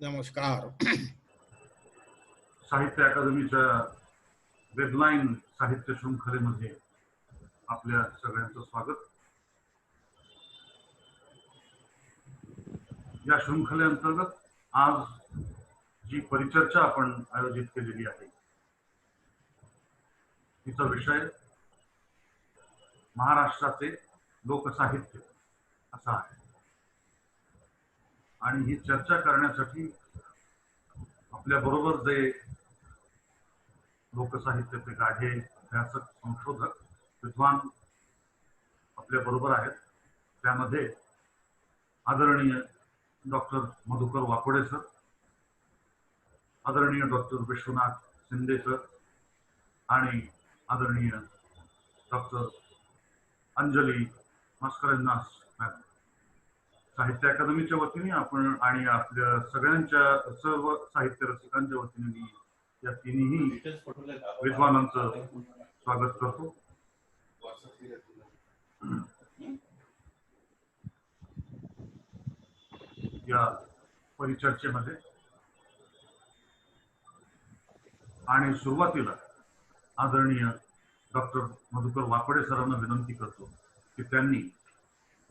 नमस्कार. साहित्य अकादमीच्या वेबलाईन साहित्य शृंखलेमध्ये आपल्या सगळ्यांचं स्वागत. या शृंखलेअंतर्गत आज जी परिचर्चा आपण आयोजित केलेली आहे तिचा विषय महाराष्ट्राचे लोकसाहित्य असा आहे. आणि ही चर्चा करण्यासाठी आपल्या बरोबर जे लोकसाहित्याचे गाढे अभ्यासक संशोधक विद्वान आपल्या बरोबर आहेत. त्यामध्ये आदरणीय डॉक्टर मधुकर वाकोडे सर, आदरणीय डॉक्टर विश्वनाथ शिंदे सर आणि आदरणीय डॉक्टर अंजली मस्करन्नास मॅडम. साहित्य अकादमीच्या वतीने आपण आणि आपल्या सगळ्यांच्या सर्व साहित्य रसिकांच्या वतीने मी या तिन्ही विद्वानांचं स्वागत करतो. या परिचर्चेमध्ये आणि सुरुवातीला आदरणीय डॉक्टर मधुकर वाकोडे सरांना विनंती करतो की त्यांनी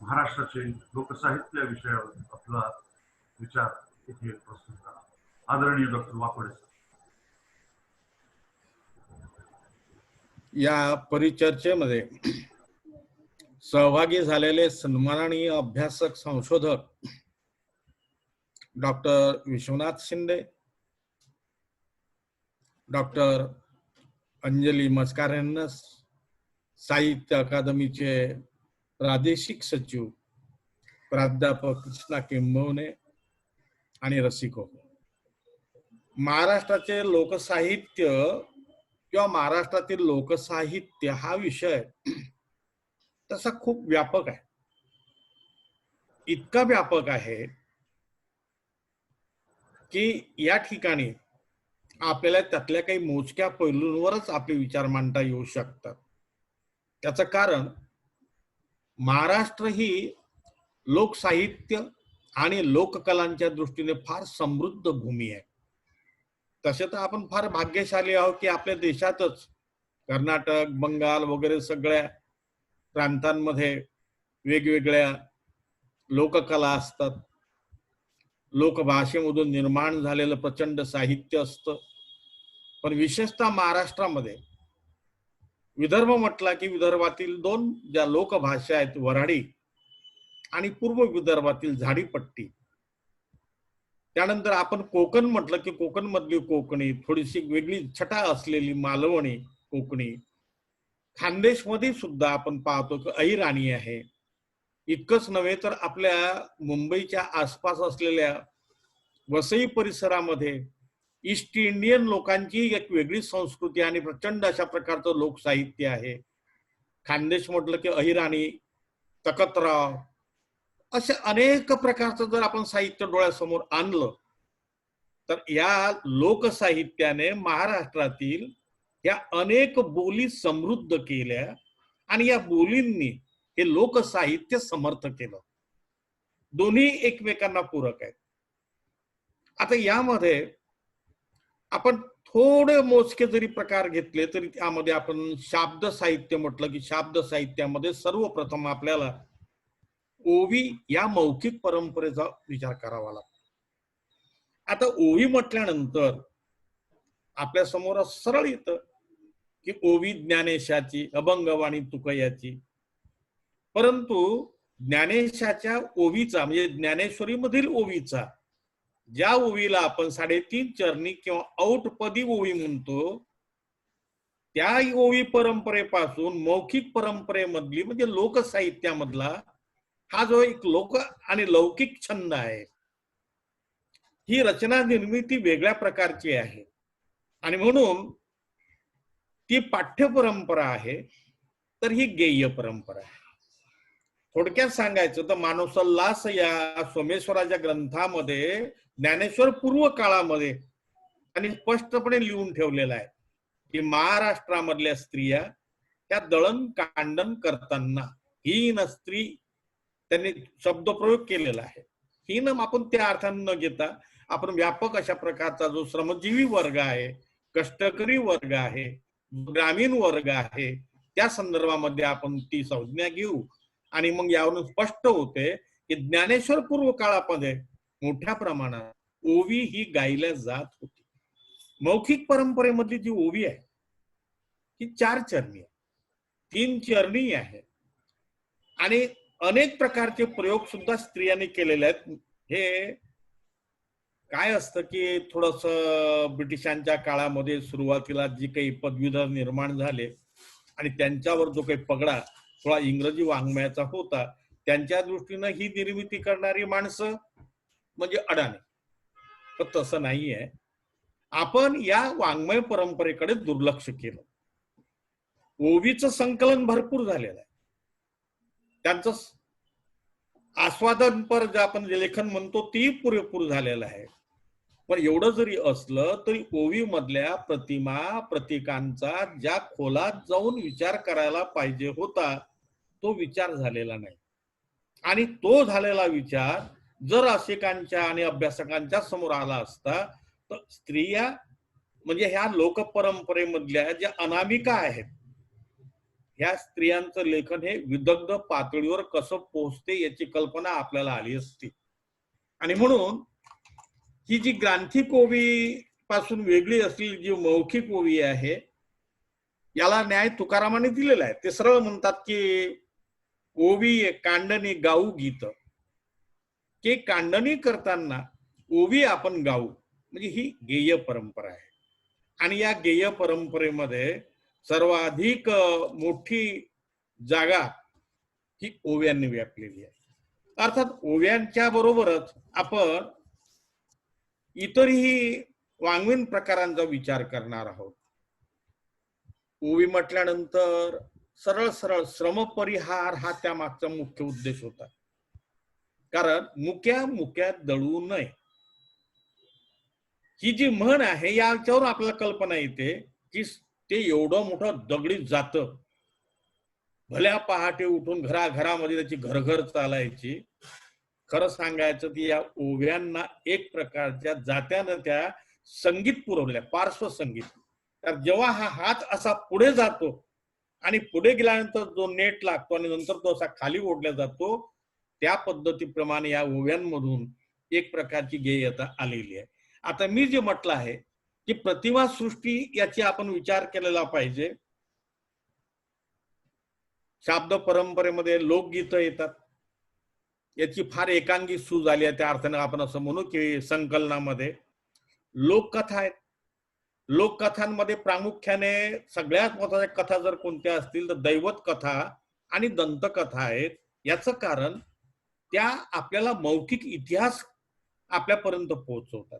महाराष्ट्राचे लोकसाहित्य या विषयावर आपला विचार इथे प्रस्तुत करा. आदरणीय डॉक्टर वाकोडे सर. या परिचर्चेमध्ये सहभागी झालेले सन्माननीय अभ्यासक संशोधक डॉक्टर विश्वनाथ शिंदे, डॉक्टर अंजली मस्करन्नास, साहित्य अकादमीचे प्रादेशिक सचिव प्राध्यापक कृष्णा किंबवणे आणि रसिको. महाराष्ट्राचे लोकसाहित्य किंवा महाराष्ट्रातील लोकसाहित्य हा विषय तसा खूप व्यापक आहे. इतका व्यापक आहे की या ठिकाणी आपल्याला त्यातल्या काही मोजक्या पैलूंवरच आपले विचार मांडता येऊ शकतात. त्याचं कारण महाराष्ट्र ही लोकसाहित्य आणि लोककलांच्या दृष्टीने फार समृद्ध भूमी आहे. तसे तर आपण फार भाग्यशाली आहोत की आपल्या देशातच कर्नाटक, बंगाल वगैरे सगळ्या प्रांतांमध्ये वेगवेगळ्या लोककला असतात. लोकभाषेमधून निर्माण झालेलं प्रचंड साहित्य असतं. पण विशेषतः महाराष्ट्रामध्ये विदर्भ म्हटला की विदर्भातील दोन ज्या लोकभाषा आहेत, वऱ्हाडी आणि पूर्व विदर्भातील झाडीपट्टी. त्यानंतर आपण कोकण म्हटलं की कोकण मधली कोकणी, थोडीशी वेगळी छटा असलेली मालवणी कोकणी. खानदेशमध्ये सुद्धा आपण पाहतो की अहिराणी आहे. इतकंच नव्हे तर आपल्या मुंबईच्या आसपास असलेल्या वसई परिसरामध्ये ईस्ट इंडियन लोकांची एक वेगळी संस्कृती आणि प्रचंड अशा प्रकारचं लोकसाहित्य आहे. खानदेश म्हटलं की अहिराणी, तकतराव, असे अनेक प्रकारचं जर आपण साहित्य डोळ्यासमोर आणलं तर या लोकसाहित्याने महाराष्ट्रातील या अनेक बोली समृद्ध केल्या आणि या बोलींनी हे लोकसाहित्य समर्थ केलं. दोन्ही एकमेकांना पूरक आहेत. आता यामध्ये आपण थोडे मोजके जरी प्रकार घेतले तरी त्यामध्ये आपण शाब्द साहित्य म्हटलं की शाब्द साहित्यामध्ये सर्वप्रथम आपल्याला ओवी या मौखिक परंपरेचा विचार करावा लागतो. आता ओवी म्हटल्यानंतर आपल्या समोर सरळ येतं की ओवी ज्ञानेशाची, अभंगवाणी तुकयाची. परंतु ज्ञानेशाच्या ओवीचा म्हणजे ज्ञानेश्वरी मधील ओवीचा, ज्या ओवीला आपण 3.5 चरणी किंवा औटपदी ओवी म्हणतो, त्या ओवी परंपरेपासून मौखिक परंपरेमधली म्हणजे लोकसाहित्यामधला हा जो एक लोक आणि लौकिक छंद आहे, ही रचना निर्मिती वेगळ्या प्रकारची आहे आणि म्हणून ती पाठ्य परंपरा आहे, तर ही गेय परंपरा आहे. थोडक्यात सांगायचं तर मानसोल्लास या सोमेश्वराच्या ग्रंथामध्ये ज्ञानेश्वर पूर्व काळामध्ये त्यांनी स्पष्टपणे लिहून ठेवलेलं आहे की महाराष्ट्रामधल्या स्त्रिया त्या दळण कांडण करताना हीन स्त्री, त्यांनी शब्दप्रयोग केलेला आहे. हीन आपण त्या अर्थाने न घेता आपण व्यापक अशा प्रकारचा जो श्रमजीवी वर्ग आहे, कष्टकरी वर्ग आहे, ग्रामीण वर्ग आहे, त्या संदर्भामध्ये आपण ती संज्ञा घेऊ. आणि मग यावरून स्पष्ट होते की ज्ञानेश्वर पूर्व काळामध्ये मोठ्या प्रमाणात ओवी ही गायल्या जात होती. मौखिक परंपरेमधली जी ओवी आहे ही 4 चरणी आहे, 3 चरणी आहे आणि अनेक प्रकारचे प्रयोग सुद्धा स्त्रियांनी केलेले आहेत. हे काय असतं की थोडस ब्रिटिशांच्या काळामध्ये सुरुवातीला जी काही पदवीधर निर्माण झाले आणि त्यांच्यावर जो काही पगडा थोडा इंग्रजी वाङ्मयाचा होता, त्यांच्या दृष्टीनं ही निर्मिती करणारी माणसं म्हणजे अडाणी. पण तसं नाहीये. आपण या वाङ्मय परंपरेकडे दुर्लक्ष केलं. ओवीचं संकलन भरपूर झालेलं आहे, त्यांचं आस्वादनपर जे आपण जे लेखन म्हणतो ती पुरेपूर झालेलं आहे. पण एवढं जरी असलं तरी ओवी मधल्या प्रतिमा प्रतीकांचा ज्या खोलात जाऊन विचार करायला पाहिजे होता तो विचार झालेला नाही. आणि तो झालेला विचार जर रसिकांच्या आणि अभ्यासकांच्या समोर आला असता तर स्त्रिया म्हणजे ह्या लोकपरंपरेमधल्या ज्या अनामिका आहेत, ह्या स्त्रियांचं लेखन हे विदग्ध पातळीवर कसं पोहोचते याची कल्पना आपल्याला आली असती. आणि म्हणून ही जी ग्रांथिक ओवी पासून वेगळी असलेली जी मौखिक ओवी आहे याला न्याय तुकारामाने दिलेला आहे. ते सरळ म्हणतात की ओवी कांडणी गाऊ गीत, की कांडणी करताना ओवी आपण गाऊ, म्हणजे ही गेय परंपरा आहे. आणि या गेय परंपरेमध्ये सर्वाधिक मोठी जागा ही ओव्यांनी व्यापलेली आहे. अर्थात ओव्यांच्या बरोबरच आपण इतरही वाङ्मयीन प्रकारांचा विचार करणार आहोत. ओवी म्हटल्यानंतर सरळ सरळ श्रमपरिहार हा त्यामागचा मुख्य उद्देश होता. कारण मुक्या मुक्यात दळू नये ही जी म्हण आहे याच्यावर आपल्याला कल्पना येते की ते एवढं मोठं दगडी जातं, भल्या पहाटे उठून घराघरामध्ये त्याची घरघर चालायची. खरं सांगायचं की या ओव्यांना एक प्रकारच्या जात्यानं त्या संगीत पुरवल्या, पार्श्वसंगीत. तर जेव्हा हा हात असा पुढे जातो आणि पुढे गेल्यानंतर जो नेट लागतो आणि नंतर तो असा खाली ओढला जातो, त्या पद्धतीप्रमाणे या ओव्यांमधून एक प्रकारची गेयता आलेली आहे. आता मी जे म्हटलं आहे की प्रतिमा सृष्टी याची आपण विचार केलेला पाहिजे. शाब्द परंपरेमध्ये लोकगीतं येतात, याची फार एकांगी सूज आली आहे. त्या अर्थाने आपण असं म्हणू की संकलनामध्ये लोककथा आहेत. लोककथांमध्ये प्रामुख्याने सगळ्यात महत्वाच्या कथा जर कोणत्या असतील तर दैवत कथा आणि दंतकथा आहेत. याचं कारण त्या आपल्याला मौखिक इतिहास आपल्यापर्यंत पोहोचवतात.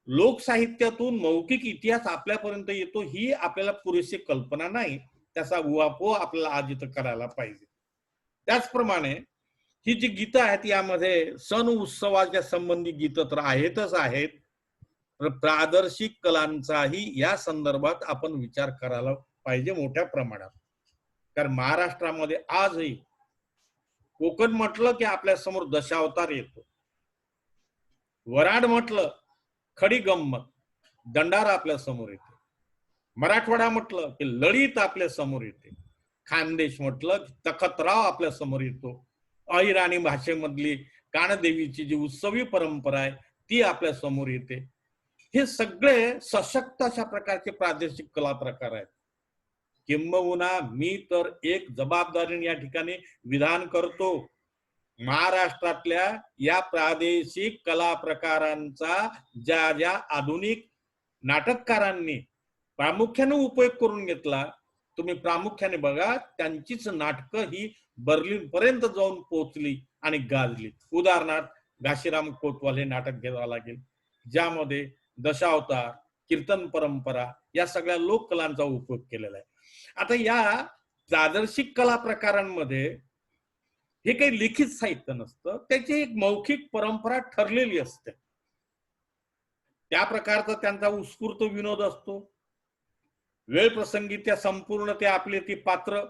लोकसाहित्यातून मौखिक इतिहास आपल्यापर्यंत येतो ही आपल्याला पुरेशी कल्पना नाही. त्याचा उहापोह आपल्याला आज इथं करायला पाहिजे. त्याचप्रमाणे ही जी गीतं आहेत यामध्ये सण उत्सवाच्या संबंधी गीतं तर आहेतच आहेत, प्रादेशिक कलांचाही या संदर्भात आपण विचार करायला पाहिजे मोठ्या प्रमाणात. कारण महाराष्ट्रामध्ये आजही कोकण म्हटलं की आपल्या समोर दशावतार येतो, वराड म्हटलं खडी गंमत दंडारा आपल्या समोर येते, मराठवाडा म्हटलं की ललित आपल्या समोर येते, खानदेश म्हटलं की तखतराव आपल्या समोर येतो, अहिराणी भाषेमधली कानदेवीची जी उत्सवी परंपरा आहे ती आपल्या समोर येते. हे सगळे सशक्त अशा प्रकारचे प्रादेशिक कला प्रकार आहेत. किंबहुना मी तर एक जबाबदारीने या ठिकाणी विधान करतो, महाराष्ट्रातल्या या प्रादेशिक कला प्रकारांचा ज्या ज्या आधुनिक नाटककारांनी प्रामुख्याने उपयोग करून घेतला, तुम्ही प्रामुख्याने बघा त्यांचीच नाटकं ही बर्लिन पर्यंत जाऊन पोहोचली आणि गाजली. उदाहरणार्थ घाशीराम कोतवाल हे नाटक घ्यावं लागेल, ज्यामध्ये दशावतार, कीर्तन परंपरा या सगळ्या लोककलांचा उपयोग केलेला आहे. आता या प्रादेशिक कला प्रकारांमध्ये हे काही लिखित साहित्य नसतं, त्याची एक मौखिक परंपरा ठरलेली असते. त्या प्रकारचा त्यांचा उत्स्फूर्त विनोद असतो. वेळ प्रसंगी त्या संपूर्ण ते आपले ती पात्र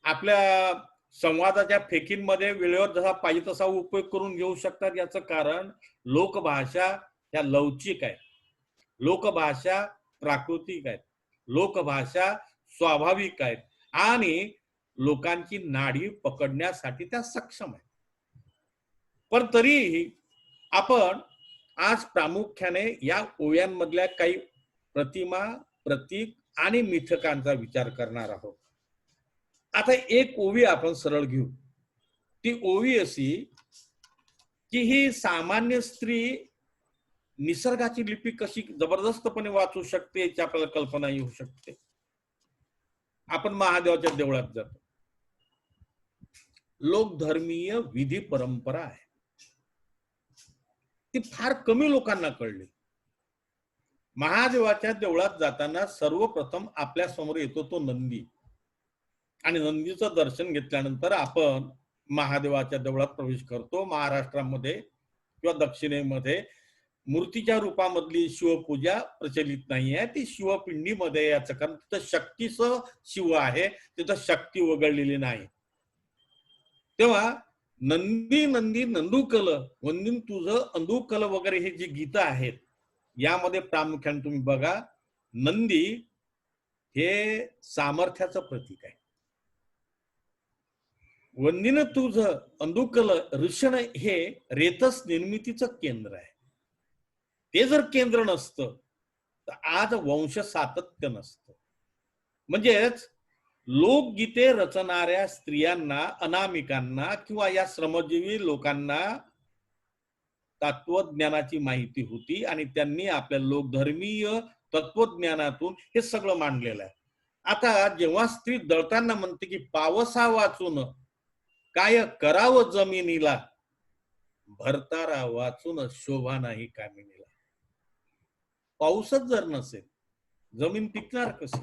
आपल्या संवादाच्या फेकींमध्ये वेळेवर जसा पाहिजे तसा उपयोग करून घेऊ शकतात. याचं कारण लोकभाषा ह्या लवचिक आहे, लोकभाषा प्राकृतिक आहेत, लोकभाषा स्वाभाविक आहेत आणि लोकांची नाडी पकडण्यासाठी त्या सक्षम आहेत. पण तरीही आपण आज प्रामुख्याने या ओव्यांमधल्या काही प्रतिमा, प्रतीक आणि मिथकांचा विचार करणार आहोत. आता एक ओवी आपण सरळ घेऊ. ती ओवी अशी की ही सामान्य स्त्री निसर्गाची लिपी कशी जबरदस्तपणे वाचू शकते याची आपल्याला कल्पना येऊ शकते. आपण महादेवाच्या देवळात जातो. लोकधर्मीय विधी परंपरा आहे, ती फार कमी लोकांना कळली. महादेवाच्या देवळात जाताना सर्वप्रथम आपल्या समोर येतो तो नंदी आणि नंदीचं दर्शन घेतल्यानंतर आपण महादेवाच्या देवळात प्रवेश करतो. महाराष्ट्रामध्ये किंवा दक्षिणेमध्ये मूर्तीच्या रूपामधली शिवपूजा प्रचलित नाही आहे, ती शिवपिंडीमध्ये याचं कारण तिथं शक्तीचं शिव आहे, तिथं शक्ती वगळलेली नाही. तेव्हा नंदी नंदी नंदुकल वंदिन तुझं अंदुकल वगैरे हे जी गीतं आहेत यामध्ये प्रामुख्याने तुम्ही बघा, नंदी हे सामर्थ्याचं प्रतीक आहे. वंदिन तुझं अंदुकल ऋषण हे रेतस निर्मितीचं केंद्र आहे. ते जर केंद्र नसतं तर आज वंश सातत्य नसतं. म्हणजेच लोकगीते रचणाऱ्या स्त्रियांना, अनामिकांना किंवा या श्रमजीवी लोकांना तत्वज्ञानाची माहिती होती आणि त्यांनी आपल्या लोकधर्मीय तत्वज्ञानातून हे सगळं मांडलेलं आहे. आता जेव्हा स्त्री दळताना म्हणते की पावसा वाचून काय करावं जमिनीला, भरतारा वाचून शोभा नाही कामिनीला. पाऊसच जर नसेल जमीन पिकणार कशी?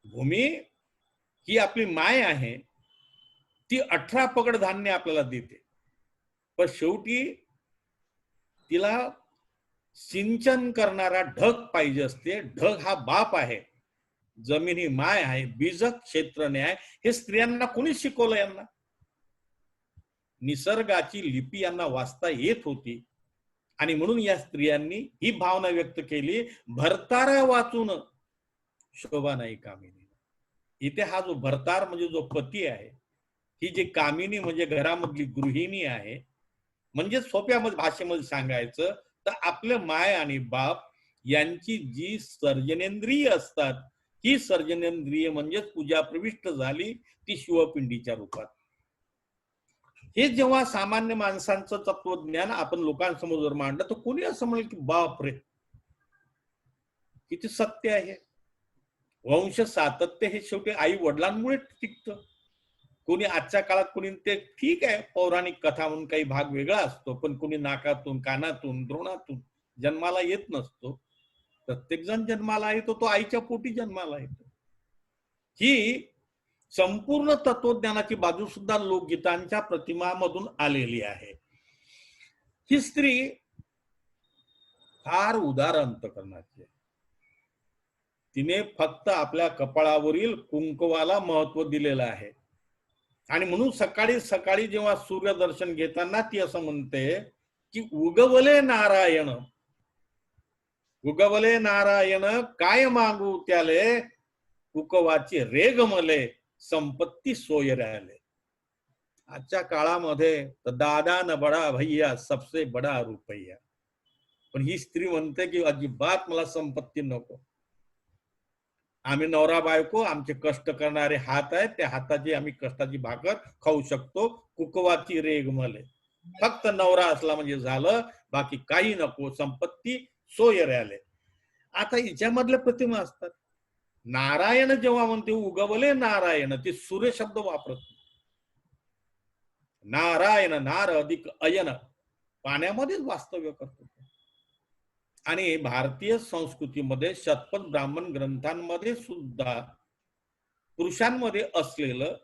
भूमी ही आपली माय आहे, ती 18 पगड धान्य आपल्याला देते, पण शेवटी तिला सिंचन करणारा ढग पाहिजे असते. ढग हा बाप आहे, जमीन ही माय आहे, बीजक क्षेत्र न्याय हे स्त्रियांना कोणी शिकवलं? यांना निसर्गाची लिपी यांना वाचता येत होती आणि म्हणून या स्त्रियांनी ही भावना व्यक्त केली, भरतारा वाचून शोभा नाही कामिनी. इथे हा जो भरतार म्हणजे जो पती आहे, ही जी कामिनी म्हणजे घरामधली गृहिणी आहे. म्हणजे सोप्या भाषेमध्ये सांगायचं तर आपलं माय आणि बाप यांची जी सर्जनेंद्रिय असतात, ही सर्जनेंद्रिय म्हणजेच पूजा प्रविष्ट झाली ती शिवपिंडीच्या रूपात. हे जेव्हा सामान्य माणसांचं तत्वज्ञान आपण लोकांसमोर जर मांडलं तर कोणी असं म्हणेल की बाप रे किती सत्य आहे. वंश सातत्य हे शेवटी आई वडिलांमुळे टिकतं. कोणी आजच्या काळात कोणी ते ठीक आहे पौराणिक कथा म्हणून काही भाग वेगळा असतो, पण कोणी नाकातून, कानातून, द्रोणातून जन्माला येत नसतो. प्रत्येक जण जन्माला येतो तो आईच्या पोटी जन्माला येतो. ही संपूर्ण तत्वज्ञानाची बाजू सुद्धा लोकगीतांच्या प्रतिमामधून आलेली आहे. ही स्त्री फार उदार अंतकरणाची आहे. तिने फक्त आपल्या कपाळावरील कुंकवाला महत्व दिलेलं आहे आणि म्हणून सकाळी सकाळी जेव्हा सूर्यदर्शन घेताना ती असं म्हणते की उगवले नारायण, उगवले नारायण काय मागू त्याले, कुकवाची रेग मले संपत्ती सोय राहिले. आजच्या काळामध्ये दादा न बडा भैया सबसे बडा रुपया, पण ही स्त्री म्हणते की अजिबात मला संपत्ती नको. आम्ही नवरा बायको, आमचे कष्ट करणारे हात आहेत, त्या हाताची आम्ही कष्टाची भाकर खाऊ शकतो. कुकवाची रेग मले, फक्त नवरा असला म्हणजे झालं, बाकी काही नको, संपत्ती सोय राहिले. आता हिच्यामधल्या प्रतिमा असतात. नारायण जेव्हा म्हणते उगवले नारायण, ते सूर्य शब्द वापरत. नारायण नार अधिक अयन, पाण्यामध्येच वास्तव्य करतो. आणि भारतीय संस्कृतीमध्ये शतपथ ब्राह्मण ग्रंथांमध्ये सुद्धा पुरुषांमध्ये असलेलं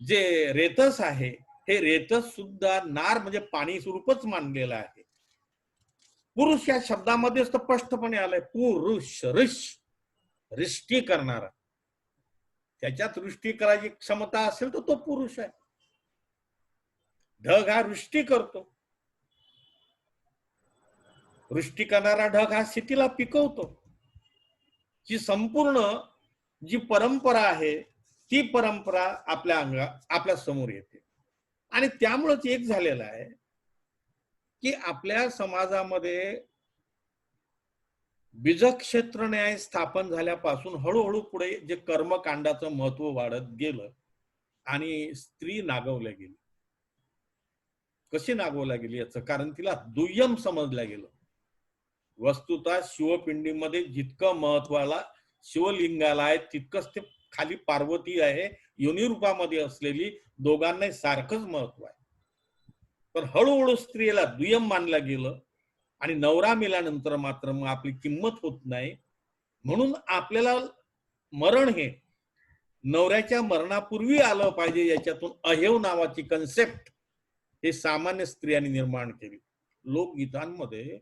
जे रेतस आहे, हे रेतस सुद्धा नार म्हणजे पाणी स्वरूपच मानलेलं आहे. पुरुष या शब्दामध्ये स्पष्टपणे आलंय पुरुष, ऋष, रिष्टी करणारा. त्याच्यात वृष्टी करायची क्षमता असेल तर तो पुरुष आहे. ढग हा वृष्टी करतो, वृष्टी करणारा ढग हा शेतीला पिकवतो. जी संपूर्ण जी परंपरा आहे ती परंपरा आपल्या समोर येते. आणि त्यामुळेच एक झालेलं आहे की आपल्या समाजामध्ये बीजक्षेत्र न्याय स्थापन झाल्यापासून हळूहळू पुढे जे कर्मकांडाचं महत्व वाढत गेलं आणि स्त्री नागवल्या गेली. कशी नागवल्या गेली याचं कारण तिला दुय्यम समजलं गेलं. वस्तुतः शिवपिंडीमध्ये जितकं महत्वाला शिवलिंगाला आहे तितकंच ते खाली पार्वती आहे योनी रूपामध्ये असलेली, दोघांनाही सारखंच महत्व आहे. पण हळूहळू स्त्रीला दुय्यम मानलं गेलं आणि नवरा मेल्यानंतर मात्र मग आपली किंमत होत नाही. म्हणून आपल्याला मरण हे नवऱ्याच्या मरणापूर्वी आलं पाहिजे, याच्यातून अहेव नावाची कन्सेप्ट हे सामान्य स्त्रियांनी निर्माण केली. लोकगीतांमध्ये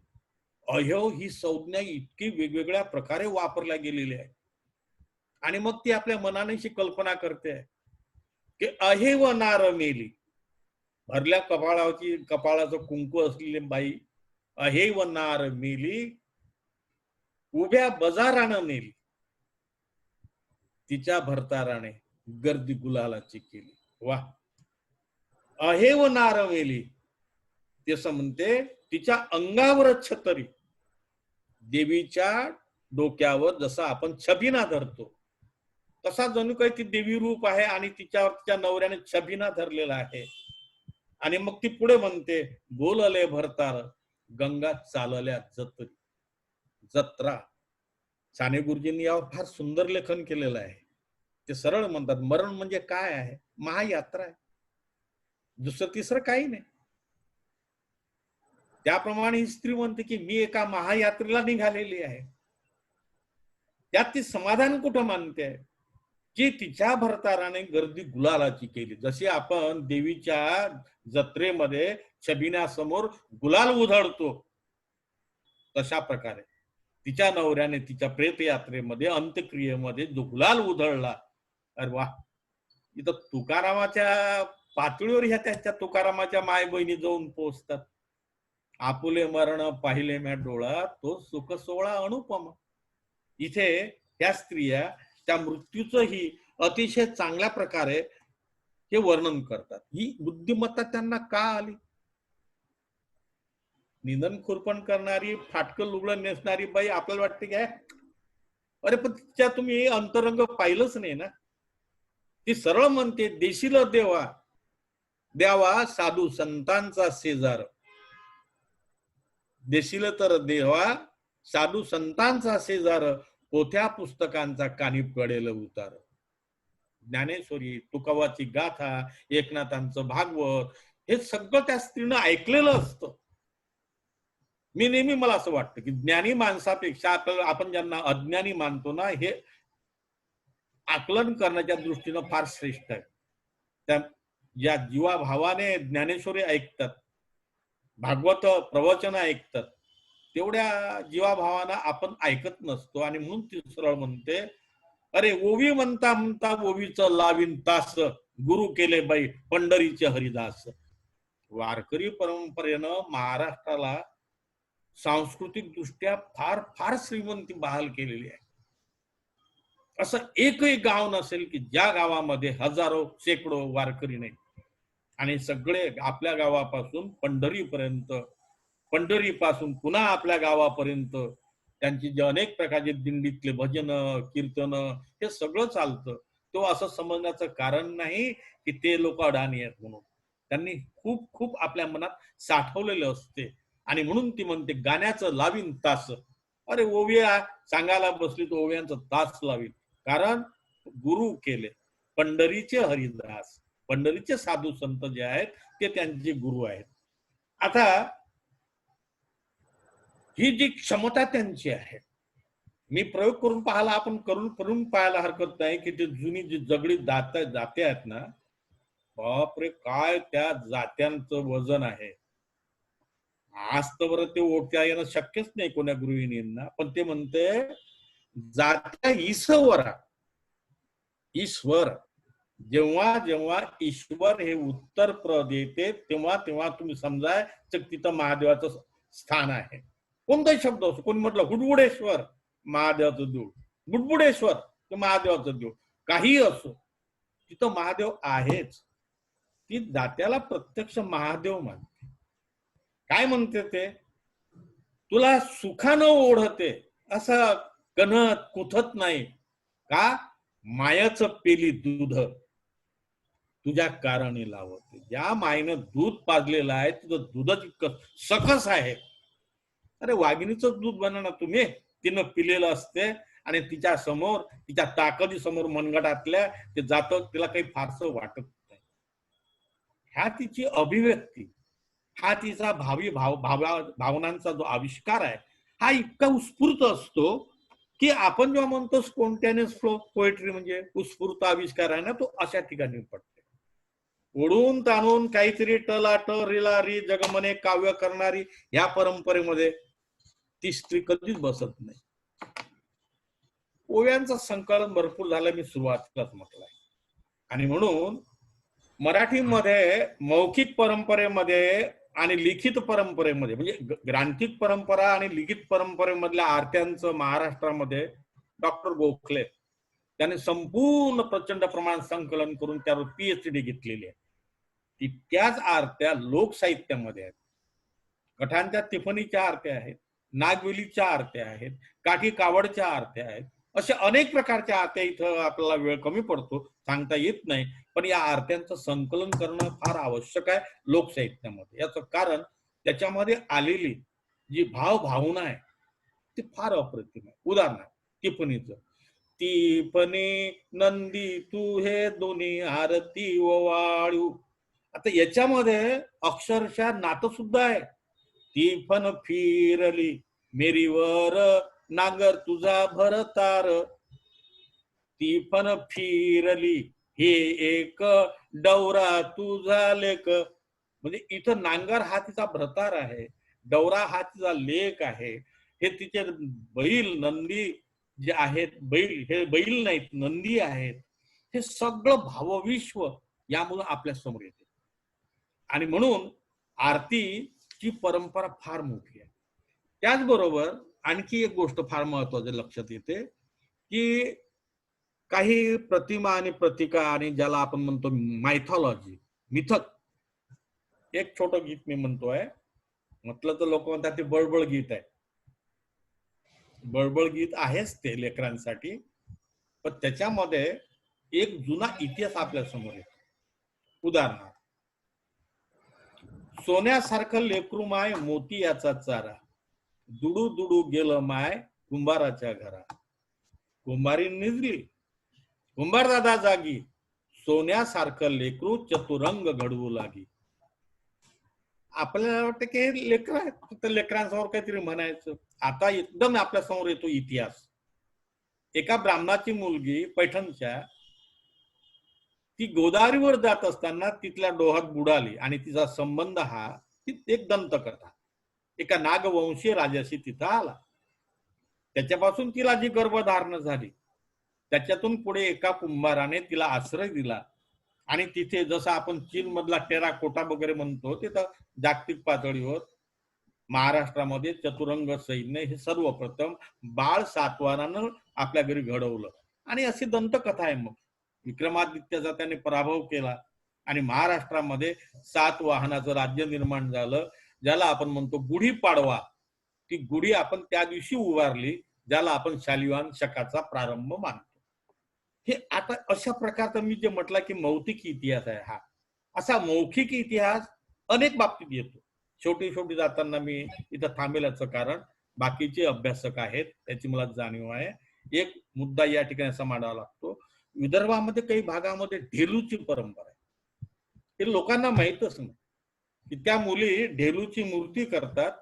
अहेव ही संज्ञा इतकी वेगवेगळ्या प्रकारे वापरल्या गेलेली आहे आणि मग ती आपल्या मनानेशी कल्पना करते की अहेव नार मेली, भरल्या कपाळाचं कुंकू असलेली बाई अहेव नार मेली, उभ्या बजारानं नेली, तिच्या भरताराने गर्दी गुलालाची केली. वा, अहेव नार मेली ते असं म्हणते, तिच्या अंगावर छतरी, देवीच्या डोक्यावर जसा आपण छबिना धरतो तसा जणू काही ती देवी रूप आहे आणि तिच्यावर तिच्या नवऱ्याने छबिना धरलेला आहे. आणि मग ती पुढे म्हणते, बोलले भरतार गंगा चालल्या जत्री. जत्रा, साने गुरुजींनी यावर फार सुंदर लेखन केलेलं आहे. ते सरळ म्हणतात, मरण म्हणजे काय आहे? महायात्रा आहे, दुसरं तिसरं काही नाही. त्याप्रमाणे ही स्त्री म्हणते की मी एका महायात्रेला निघालेली आहे. त्यात ती समाधान कुठं मानते की तिच्या भरताराने गर्दी गुलालाची केली. जशी आपण देवीच्या जत्रेमध्ये छबिन्यासमोर गुलाल उधळतो तशा प्रकारे तिच्या नवऱ्याने तिच्या प्रेतयात्रेमध्ये अंत्यक्रियेमध्ये जो गुलाल उधळला, अरे वा, इथं तुकारामाच्या पातळीवर ह्या त्याच्या तुकारामाच्या माय बहिणी जाऊन पोहोचतात. आपुले मरण पाहिले म्या डोळा, तो सुख सोहळा अनुपम. इथे त्या स्त्रिया त्या मृत्यूचंही अतिशय चांगल्या प्रकारे हे वर्णन करतात. ही बुद्धिमत्ता त्यांना का आली? निधन खुरपण करणारी, फाटकं लुगडं नेसणारी बाई आपल्याला वाटते काय, अरे पण तिच्या तुम्ही अंतरंग पाहिलंच नाही ना. ती सरळ म्हणते, देशील देवा द्यावा साधू संतांचा शेजार, देशील तर देवा साधू संतांचा शेजार, पोथ्या पुस्तकांचा कानी पडेल उतार. ज्ञानेश्वरी, तुकोबाची गाथा, एकनाथांचं भागवत हे सगळं त्या स्त्रीनं ऐकलेलं असतं. मी नेहमी मला असं वाटतं की ज्ञानी माणसापेक्षा आपण ज्यांना अज्ञानी मानतो ना, हे आकलन करण्याच्या दृष्टीनं फार श्रेष्ठ आहे. त्या ज्या जीवाभावाने ज्ञानेश्वरी ऐकतात, भागवत प्रवचन ऐकतात, तेवढ्या जीवाभावानं आपण ऐकत नसतो. आणि म्हणून ती सरळ म्हणते, अरे ओवी म्हणता म्हणता ओवीचं लावीन तास, गुरु केले बाई पंढरीचे हरिदास. वारकरी परंपरेनं महाराष्ट्राला सांस्कृतिक दृष्ट्या फार फार श्रीमंती बहाल केलेली आहे. असं एकही गाव नसेल की ज्या गावामध्ये हजारो शेकडो वारकरी नाही. आणि सगळे आपल्या गावापासून पंढरीपर्यंत, पंढरीपासून पुन्हा आपल्या गावापर्यंत त्यांची जे अनेक प्रकारचे दिंडीतले भजन कीर्तन हे सगळं चालतं. तो असं समजण्याचं कारण नाही की ते लोक अडाणी आहेत म्हणून. त्यांनी खूप खूप आपल्या मनात साठवलेलं असते. आणि म्हणून ती म्हणते, गाण्याचं लावीन तास. अरे ओविया सांगायला बसली तर ओवियांचं तास लावीन. कारण गुरु केले पंढरीचे हरिदास, पंढरीचे साधू संत जे आहेत ते त्यांचे गुरु आहेत. आता ही जी क्षमता त्यांची आहे, मी प्रयोग करून पाहायला, आपण करून पाहायला हरकत नाही की ते जुनी जी जगडी जाते आहेत ना, बापरे काय त्या जात्यांचं वजन आहे. आज तर ते ओळखता येणं शक्यच नाही कोण्या गृहिणींना. पण ते म्हणते, जात्या इसवरा ईश्वर, जेव्हा जेव्हा ईश्वर हे उत्तर देते तेव्हा तेव्हा तुम्ही समजा तिथं महादेवाचं स्थान आहे. कोणताही शब्द असो, कोणी म्हटलं गुडगुडेश्वर, महादेवाचं देऊळ, गुडगुडेश्वर ते महादेवाचं देऊळ, काही असो, तिथं महादेव आहेच. ती दात्याला प्रत्यक्ष महादेव मानते. काय म्हणते ते, तुला सुखानं ओढते, असं कणत कुथत नाही का, मायाचं पेली दूध तुझ्या कारणी लावते. ज्या मायेनं दूध पाजलेलं आहे तुझं दूधच इतकं सकस आहे. अरे वाघिणीचं दूध बना ना तुम्ही, तिनं पिलेलं असते आणि तिच्या समोर, तिच्या ताकदी समोर मनगटातल्या ते जातं, तिला काही फारसं वाटत नाही. ह्या तिची अभिव्यक्ती, हा तिचा भावनांचा जो आविष्कार आहे, हा इतका उत्स्फूर्त असतो की आपण जेव्हा म्हणतो स्पॉन्टेनियस फ्लो पोएट्री म्हणजे उत्स्फूर्त आविष्कार आहे ना, तो अशा ठिकाणी पडते. ओढून ताणून काहीतरी टलाट रिलारी जगमने काव्य करणारी ह्या परंपरेमध्ये ती स्त्री कधीच बसत नाही. ओव्यांचं संकलन भरपूर झालं, मी सुरुवातीलाच म्हटलंय. आणि म्हणून मराठीमध्ये मौखिक परंपरेमध्ये आणि लिखित परंपरेमध्ये, म्हणजे ग्रांथिक परंपरा आणि लिखित परंपरेमधल्या आरत्यांचं महाराष्ट्रामध्ये डॉक्टर गोखले त्याने संपूर्ण प्रचंड प्रमाणात संकलन करून त्यावर PhD घेतलेली आहे. तितक्याच आरत्या लोकसाहित्यामध्ये आहेत. कठांच्या तिफनीच्या आरत्या आहेत, नागवेलीच्या आरत्या आहेत, काठी कावडच्या आरत्या आहेत. अशा अनेक प्रकारच्या आरत्या इथं आपल्याला वेळ कमी पडतो, सांगता येत नाही. पण या आरत्यांचं संकलन करणं फार आवश्यक आहे लोकसाहित्यामध्ये. याचं कारण त्याच्यामध्ये आलेली जी भावना आहे ती फार अप्रतिम आहे. उदाहरणार्थ टिपणीचं, टिपणी नंदी तू हे दोन्ही आरती वाळू. आता याच्यामध्ये अक्षरशः नातं सुद्धा आहे. टिपण फिरली मेरीवर नागर तुझा भरतार, टिपण फिरली हे एक डवरा तुझा लेक. म्हणजे इथं नांगर हा तिचा भ्रतार आहे, डवरा हा तिचा लेक आहे. हे तिचे बैल नंदी जे आहेत, बैल हे बैल नाहीत, नंदी आहेत. हे सगळं भावविश्व यामुळे आपल्या समोर येते. आणि म्हणून आरतीची परंपरा फार मोठी आहे. त्याचबरोबर आणखी एक गोष्ट फार महत्वाची लक्षात येते की काही प्रतिमा आणि प्रतिका आणि ज्याला आपण म्हणतो मायथॉलॉजी, मिथक. एक छोटं गीत मी म्हणतोय, म्हटलं तर लोक म्हणतात ते बळबळ गीत आहे. बळबळ गीत आहेच ते लेकरांसाठी, पण त्याच्यामध्ये एक जुना इतिहास आपल्या समोर येतो. उदाहरणार्थ, सोन्यासारखं लेकरू माय मोती याचा चारा, दुडू दुडू गेलं माय कुंभाराच्या घरा. कुंभारी निजली, कुंभार दादा जागी, सोन्यासारखं लेकरू चतुरंग घडवू लागी. आपल्याला वाटतं की हे लेकर आहेत, तर लेकरांसमोर काहीतरी म्हणायचं. आता एकदम आपल्या समोर येतो इतिहास. एका ब्राह्मणाची मुलगी पैठणच्या, ती गोदावरीवर जात असताना तिथल्या डोहात बुडाली आणि तिचा संबंध हा एक दंतकथा एका नागवंशी राजाशी तिथं आला. त्याच्यापासून तिला जी गर्भधारणा झाली, त्याच्यातून पुढे एका कुंभाराने तिला आश्रय दिला. आणि तिथे जसं आपण चीन मधला टेराकोटा वगैरे म्हणतो, तिथं जागतिक पातळीवर महाराष्ट्रामध्ये चतुरंग सैन्य हे सर्वप्रथम बाळ सातवाहनानं आपल्या घरी घडवलं. आणि अशी दंतकथा आहे. मग विक्रमादित्याचा त्याने पराभव केला आणि महाराष्ट्रामध्ये सातवाहनाचं राज्य निर्माण झालं, ज्याला आपण म्हणतो गुढीपाडवा. ती गुढी आपण त्या दिवशी उभारली, ज्याला आपण शालिवाहन शकाचा प्रारंभ मानतो. हे आता अशा प्रकारचा मी जे म्हटलं की मौखिक इतिहास आहे, हा असा मौखिक इतिहास अनेक बाबतीत येतो. शेवटी जाताना मी इथं थांबेल्याचं कारण बाकीचे अभ्यासक आहेत त्याची मला जाणीव आहे. एक मुद्दा या ठिकाणी असा मांडावा लागतो, विदर्भामध्ये काही भागामध्ये ढेलूची परंपरा आहे. हे लोकांना माहीतच नाही की त्या मुली ढेलूची मूर्ती करतात,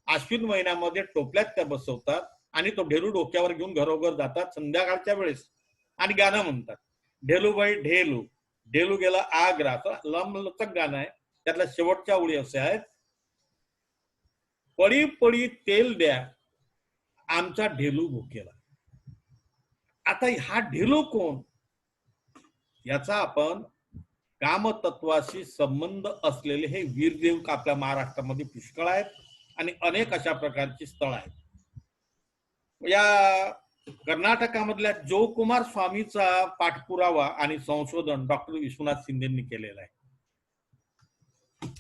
आश्विन महिन्यामध्ये टोपल्यात त्या बसवतात आणि तो ढेलू डोक्यावर घेऊन घरोघर जातात संध्याकाळच्या वेळेस आणि गाणं म्हणतात, ढेलूबाई ढेलू, ढेलू गेला आग्रा. लचक गाणं आहे. त्यातल्या शेवटच्या ओळी असे आहेत, पडी पडी तेल द्या आमचा ढेलू भुकेला. आता हा ढेलू कोण? याचा आपण कामतत्वाशी संबंध असलेले हे वीरदेव आपल्या महाराष्ट्रामध्ये पुष्कळ आहेत आणि अनेक अशा प्रकारची स्थळ आहेत. या कर्नाटकामधल्या जोकुमार स्वामीचा पाठपुरावा आणि संशोधन डॉक्टर विश्वनाथ शिंदेंनी केलेला आहे.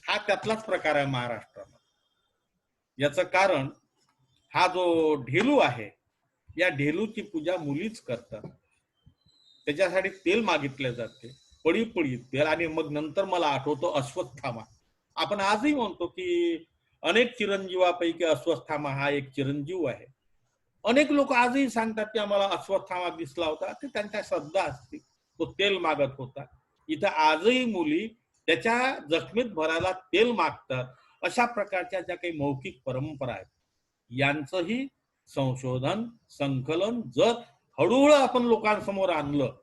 हा त्यातलाच प्रकार आहे महाराष्ट्रामध्ये. याचं कारण हा जो ढेलू आहे, या ढेलूची पूजा मुलीच करतात. त्याच्यासाठी तेल मागितले जाते, पळी पळी तेल, आणि मग नंतर मला आठवतो अश्वत्थामा. आपण आजही म्हणतो की अनेक चिरंजीवापैकी अश्वत्थामा हा एक चिरंजीव आहे. अनेक लोक आजही सांगतात की आम्हाला अश्वत्थामा दिसला होता. ते त्यांच्या श्रद्धा असते. तो तेल मागत होता. इथं आजही मुली त्याच्या जखमीत भरायला तेल मागतात. अशा प्रकारच्या ज्या काही मौखिक परंपरा आहेत, यांचंही संशोधन संकलन जर हळूहळू आपण लोकांसमोर आणलं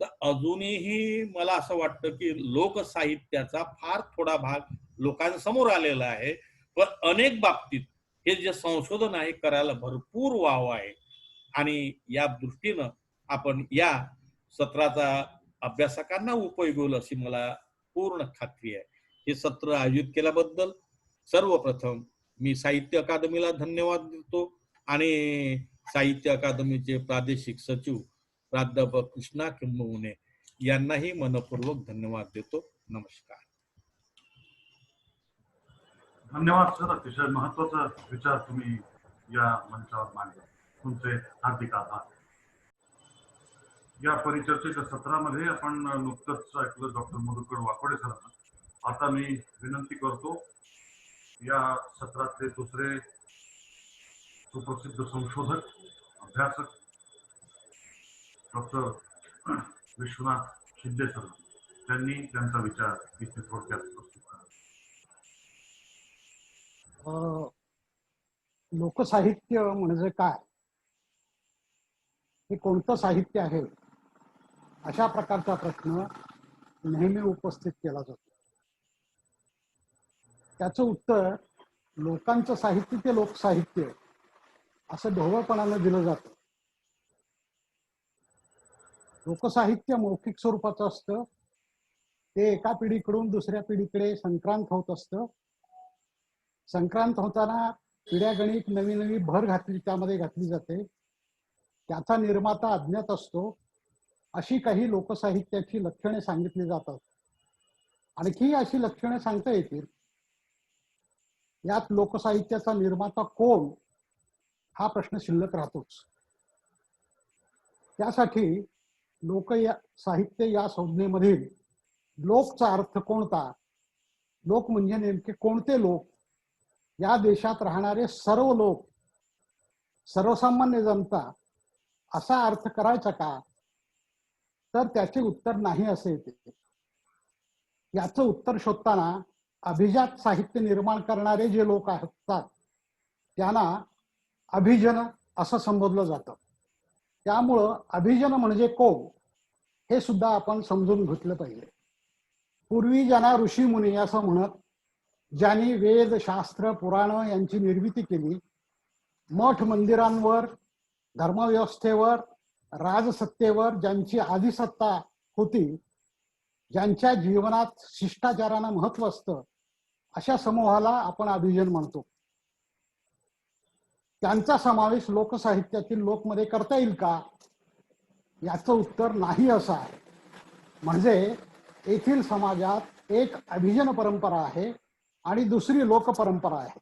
तर अजूनही मला असं वाटतं की लोकसाहित्याचा फार थोडा भाग लोकांसमोर आलेला आहे. पण अनेक बाबतीत हे जे संशोधन आहे करायला भरपूर वाव आहे. आणि या दृष्टीनं आपण या सत्राचा अभ्यासकांना उपयोग होईल अशी मला पूर्ण खात्री आहे. हे सत्र आयोजित केल्याबद्दल सर्वप्रथम मी साहित्य अकादमीला धन्यवाद देतो आणि साहित्य अकादमीचे प्रादेशिक सचिव प्राध्यापक कृष्णा किंबहुने यांनाही मनपूर्वक धन्यवाद देतो. नमस्कार. धन्यवाद सर. अतिशय महत्वाचा विचार तुम्ही या मंचावर मांडला. तुमचे हार्दिक आभार. या परिचर्चेच्या सत्रामध्ये आपण नुकतंच ऐकलं डॉक्टर मधुकर वाकोडे सरांना. आता मी विनंती करतो या सत्रातले दुसरे सुप्रसिद्ध संशोधक अभ्यासक डॉक्टर विश्वनाथ शिंदे सर, त्यांनी त्यांचा विचार इथे थोडक्यात प्रस्तुत करा. लोकसाहित्य म्हणजे काय, हे कोणतं साहित्य आहे, अशा प्रकारचा प्रश्न नेहमी उपस्थित केला जातो. त्याचं उत्तर लोकांचं साहित्य ते लोकसाहित्य असं ढोबळपणानं दिलं जातं. लोकसाहित्य मौखिक स्वरूपाचं असतं. ते एका पिढीकडून दुसऱ्या पिढीकडे संक्रांत होत असतं. संक्रांत होताना पिढ्यागणिक नवी नवी भर त्यामध्ये घातली जाते. त्याचा निर्माता अज्ञात असतो. अशी काही लोकसाहित्याची लक्षणे सांगितली जातात. आणखी अशी लक्षणे सांगता येतील. यात लोकसाहित्याचा निर्माता कोण, हा प्रश्न शिल्लक राहतोच. त्यासाठी साहित्य या संज्ञेमधील लोकचा अर्थ कोणता, लोक म्हणजे नेमके कोणते लोक, या देशात राहणारे सर्व लोक, सर्वसामान्य जनता, असा अर्थ करायचा का, तर त्याचे उत्तर नाही असे येते. याचं उत्तर शोधताना अभिजात साहित्य निर्माण करणारे जे लोक असतात त्यांना अभिजन असं संबोधलं जातं. त्यामुळं अभिजन म्हणजे कोण हे सुद्धा आपण समजून घेतलं पाहिजे. पूर्वी ज्यांना ऋषी मुनी असं म्हणत, ज्यांनी वेद शास्त्र पुराण यांची निर्मिती केली, मठ मंदिरांवर, धर्मव्यवस्थेवर, राजसत्तेवर ज्यांची आदिसत्ता होती, ज्यांच्या जीवनात शिष्टाचारानं महत्व असतं, अशा समूहाला आपण अभिजन म्हणतो. त्यांचा समावेश लोकसाहित्यातील लोकमध्ये करता येईल का, याचं उत्तर नाही असं आहे. म्हणजे येथील समाजात एक अभिजन परंपरा आहे आणि दुसरी लोकपरंपरा आहे.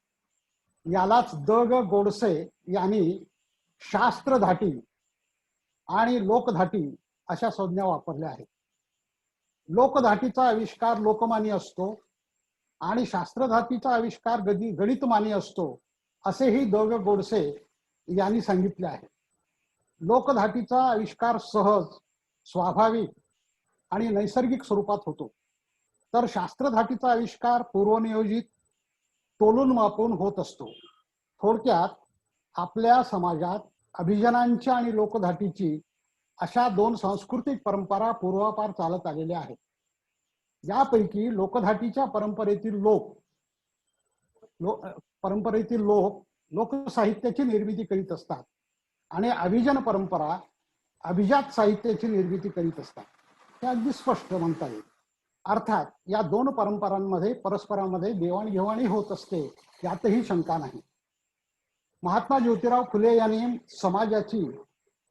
यालाच द ग गोडसे यांनी शास्त्रधाटी आणि लोकधाटी अशा संज्ञा वापरल्या आहेत. लोकधाटीचा आविष्कार लोकमानी असतो आणि शास्त्रधाटीचा आविष्कार गणितमानी असतो, असेही द ग गोडसे यांनी सांगितले आहे. लोकधाटीचा आविष्कार सहज, स्वाभाविक आणि नैसर्गिक स्वरूपात होतो, तर शास्त्रधाटीचा आविष्कार पूर्वनियोजित, तोलून मापून होत असतो. थोडक्यात आपल्या समाजात अभिजनांची आणि लोकधाटीची अशा दोन सांस्कृतिक परंपरा पूर्वापार चालत आलेल्या आहेत. यापैकी लोकधाटीच्या परंपरेतील लोक लोकसाहित्याची निर्मिती करीत असतात आणि अभिजन परंपरा अभिजात साहित्याची निर्मिती करीत असतात. हे अगदी स्पष्ट म्हणता येईल. अर्थात या दोन परंपरांमध्ये परस्परांमध्ये देवाणघेवाणी होत असते, यातही शंका नाही. महात्मा ज्योतिराव फुले यांनी समाजाची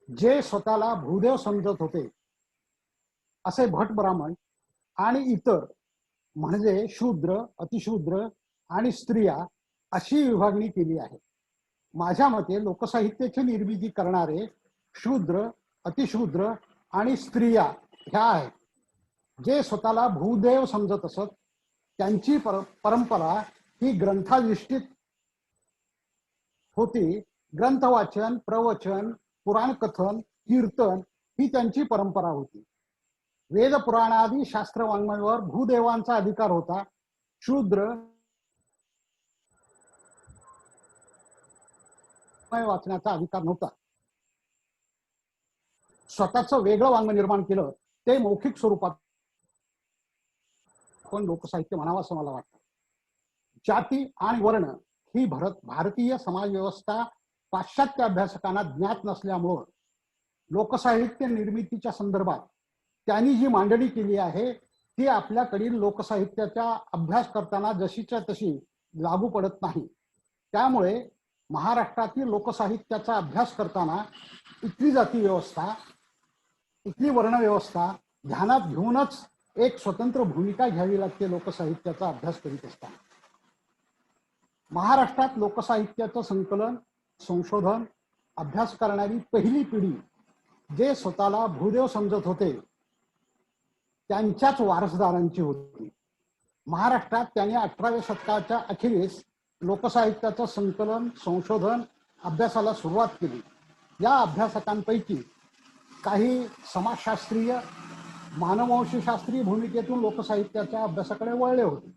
जे स्वतःला भूदेव समजत होते असे भट ब्राह्मण आणि इतर म्हणजे शूद्र, अतिशूद्र आणि स्त्रिया अशी विभागणी केली आहे. माझ्या मते लोकसाहित्याची निर्मिती करणारे शूद्र, अतिशूद्र आणि स्त्रिया ह्या आहेत. जे स्वतःला भूदेव समजत असत त्यांची परंपरा ही ग्रंथाधिष्ठित होती. ग्रंथ वाचन, प्रवचन, पुराण कथन, कीर्तन ही त्यांची परंपरा होती. वेद पुराणादी शास्त्र वाङ्मयावर भूदेवांचा अधिकार होता. शूद्र वाचण्याचा अधिकार नव्हता. स्वतःचं वेगळं वाङ्मय निर्माण केलं, ते मौखिक स्वरूपात पण लोकसाहित्य म्हणावं असं मला वाटतं. जाती आणि वर्ण ही भारतीय समाज व्यवस्था पाश्चात्य अभ्यासकांना ज्ञात नसल्यामुळं लोकसाहित्य निर्मितीच्या संदर्भात त्यांनी जी मांडणी केली आहे ती आपल्याकडील लोकसाहित्याचा अभ्यास करताना जशीच्या तशी लागू पडत नाही. त्यामुळे महाराष्ट्रातील लोकसाहित्याचा अभ्यास करताना इथली जाती व्यवस्था, इथली वर्ण व्यवस्था ध्यानात घेऊनच एक स्वतंत्र भूमिका घ्यावी लागते लोकसाहित्याचा अभ्यास करीत असताना. महाराष्ट्रात लोकसाहित्याचं संकलन, संशोधन, अभ्यास करणारी पहिली पिढी जे स्वतःला भूदेव समजत होते त्यांच्याच वारसदारांची होती. महाराष्ट्रात त्यांनी 18व्या शतकाच्या अखेरीस लोकसाहित्याचं संकलन, संशोधन, अभ्यासाला सुरुवात केली. या अभ्यासकांपैकी काही समाजशास्त्रीय, मानववंशशास्त्रीय भूमिकेतून लोकसाहित्याच्या अभ्यासाकडे वळले होते.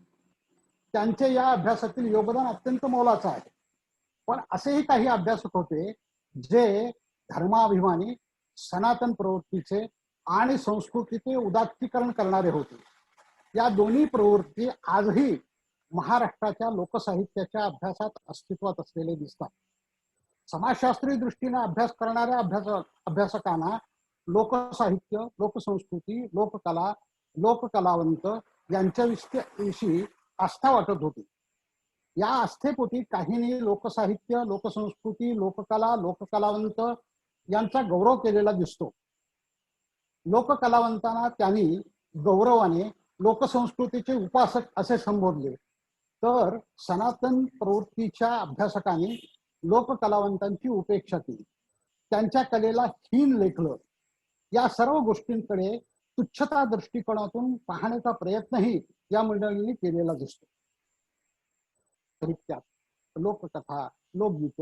त्यांचे या अभ्यासातील योगदान अत्यंत मोलाचं आहे. पण असेही काही अभ्यासक होते जे धर्माभिमानी, सनातन प्रवृत्तीचे आणि संस्कृतीचे उदात्तीकरण करणारे होते. या दोन्ही प्रवृत्ती आजही महाराष्ट्राच्या लोकसाहित्याच्या अभ्यासात अस्तित्वात असलेले दिसतात. समाजशास्त्रीय दृष्टीने अभ्यास करणाऱ्या अभ्यासकांना लोकसाहित्य, लोकसंस्कृती, लोककला, लोककलावंत यांच्याविषयी आस्था वाटत होती. या आस्थेपोटी काहींनी लोकसाहित्य, लोकसंस्कृती, लोककला, लोककलावंत यांचा गौरव केलेला दिसतो. लोककलावंतांना त्यांनी गौरवाने लोकसंस्कृतीचे उपासक असे संबोधले, तर सनातन प्रवृत्तीच्या अभ्यासकांनी लोककलावंतांची उपेक्षा केली, त्यांच्या कलेला हीन लेखलं. या सर्व गोष्टींकडे तुच्छता दृष्टिकोनातून पाहण्याचा प्रयत्नही या मंडळींनी केलेला दिसतो. साहित्यात लोककथा, लोकगीत,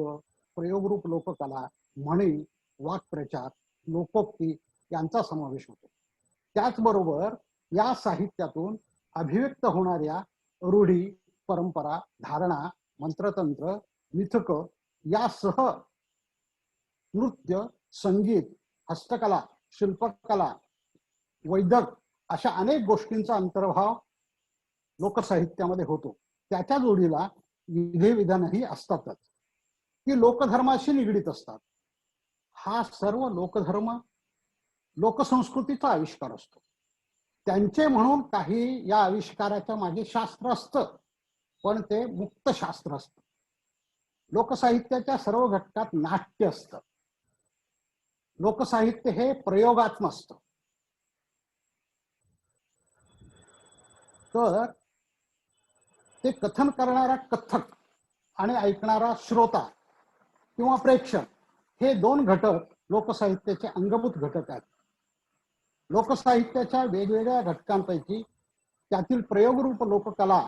प्रयोगरूप लोककला, म्हणी, वाक्प्रचार, लोकोक्ती यांचा समावेश होतो. त्याचबरोबर या साहित्यातून अभिव्यक्त होणाऱ्या रूढी, परंपरा, धारणा, मंत्रतंत्र, मिथक यासह नृत्य, संगीत, हस्तकला, शिल्पकला, वैदक अशा अनेक गोष्टींचा अंतर्भाव लोकसाहित्यामध्ये होतो. त्याच्या जोडीला विधिविधानही असतातच, ती लोकधर्माशी निगडीत असतात. हा सर्व लोकधर्म लोकसंस्कृतीचा आविष्कार असतो. त्यांचे म्हणून काही या आविष्काराच्या मागे शास्त्र असतं, पण ते मुक्त शास्त्र असतं. लोकसाहित्याच्या सर्व घटकात नाट्य असतं. लोकसाहित्य हे प्रयोगात्मक असतं. तर ते कथन करणारा कथक आणि ऐकणारा श्रोता किंवा प्रेक्षक हे दोन घटक लोकसाहित्याचे अंगभूत घटक आहेत. लोकसाहित्याच्या वेगवेगळ्या घटकांपैकी त्यातील प्रयोगरूप लोककला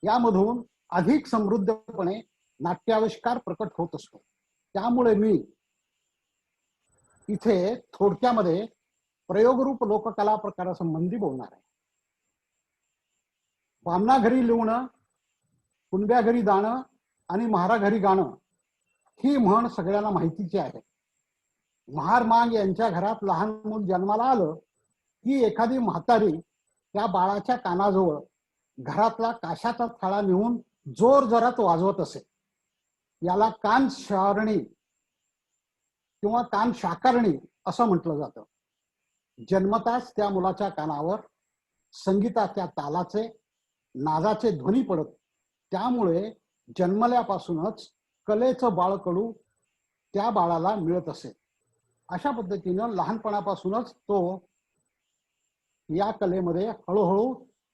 यामधून अधिक समृद्धपणे नाट्याविष्कार प्रकट होत असतो. त्यामुळे मी इथे थोडक्यामध्ये प्रयोगरूप लोककला प्रकारासंबंधी बोलणार आहे. बामणा घरी लिहणं, कुणब्या घरी दाणं आणि महारा घरी गाणं ही म्हण सगळ्यांना माहितीची आहे. महार मांग यांच्या घरात लहान मूल जन्माला आलं की एखादी म्हातारी त्या बाळाच्या कानाजवळ घरातला काशाचा थाळा नेऊन जोर जोरात वाजवत असे. याला कान शारणी किंवा कान शाकारणी असं म्हटलं जातं. जन्मताच त्या मुलाच्या कानावर संगीताच्या तालाचे, नादाचे ध्वनी पडत. त्यामुळे जन्मल्यापासूनच कलेचं बाळकडू त्या बाळाला मिळत असे. अशा पद्धतीनं लहानपणापासूनच तो या कलेमध्ये हळूहळू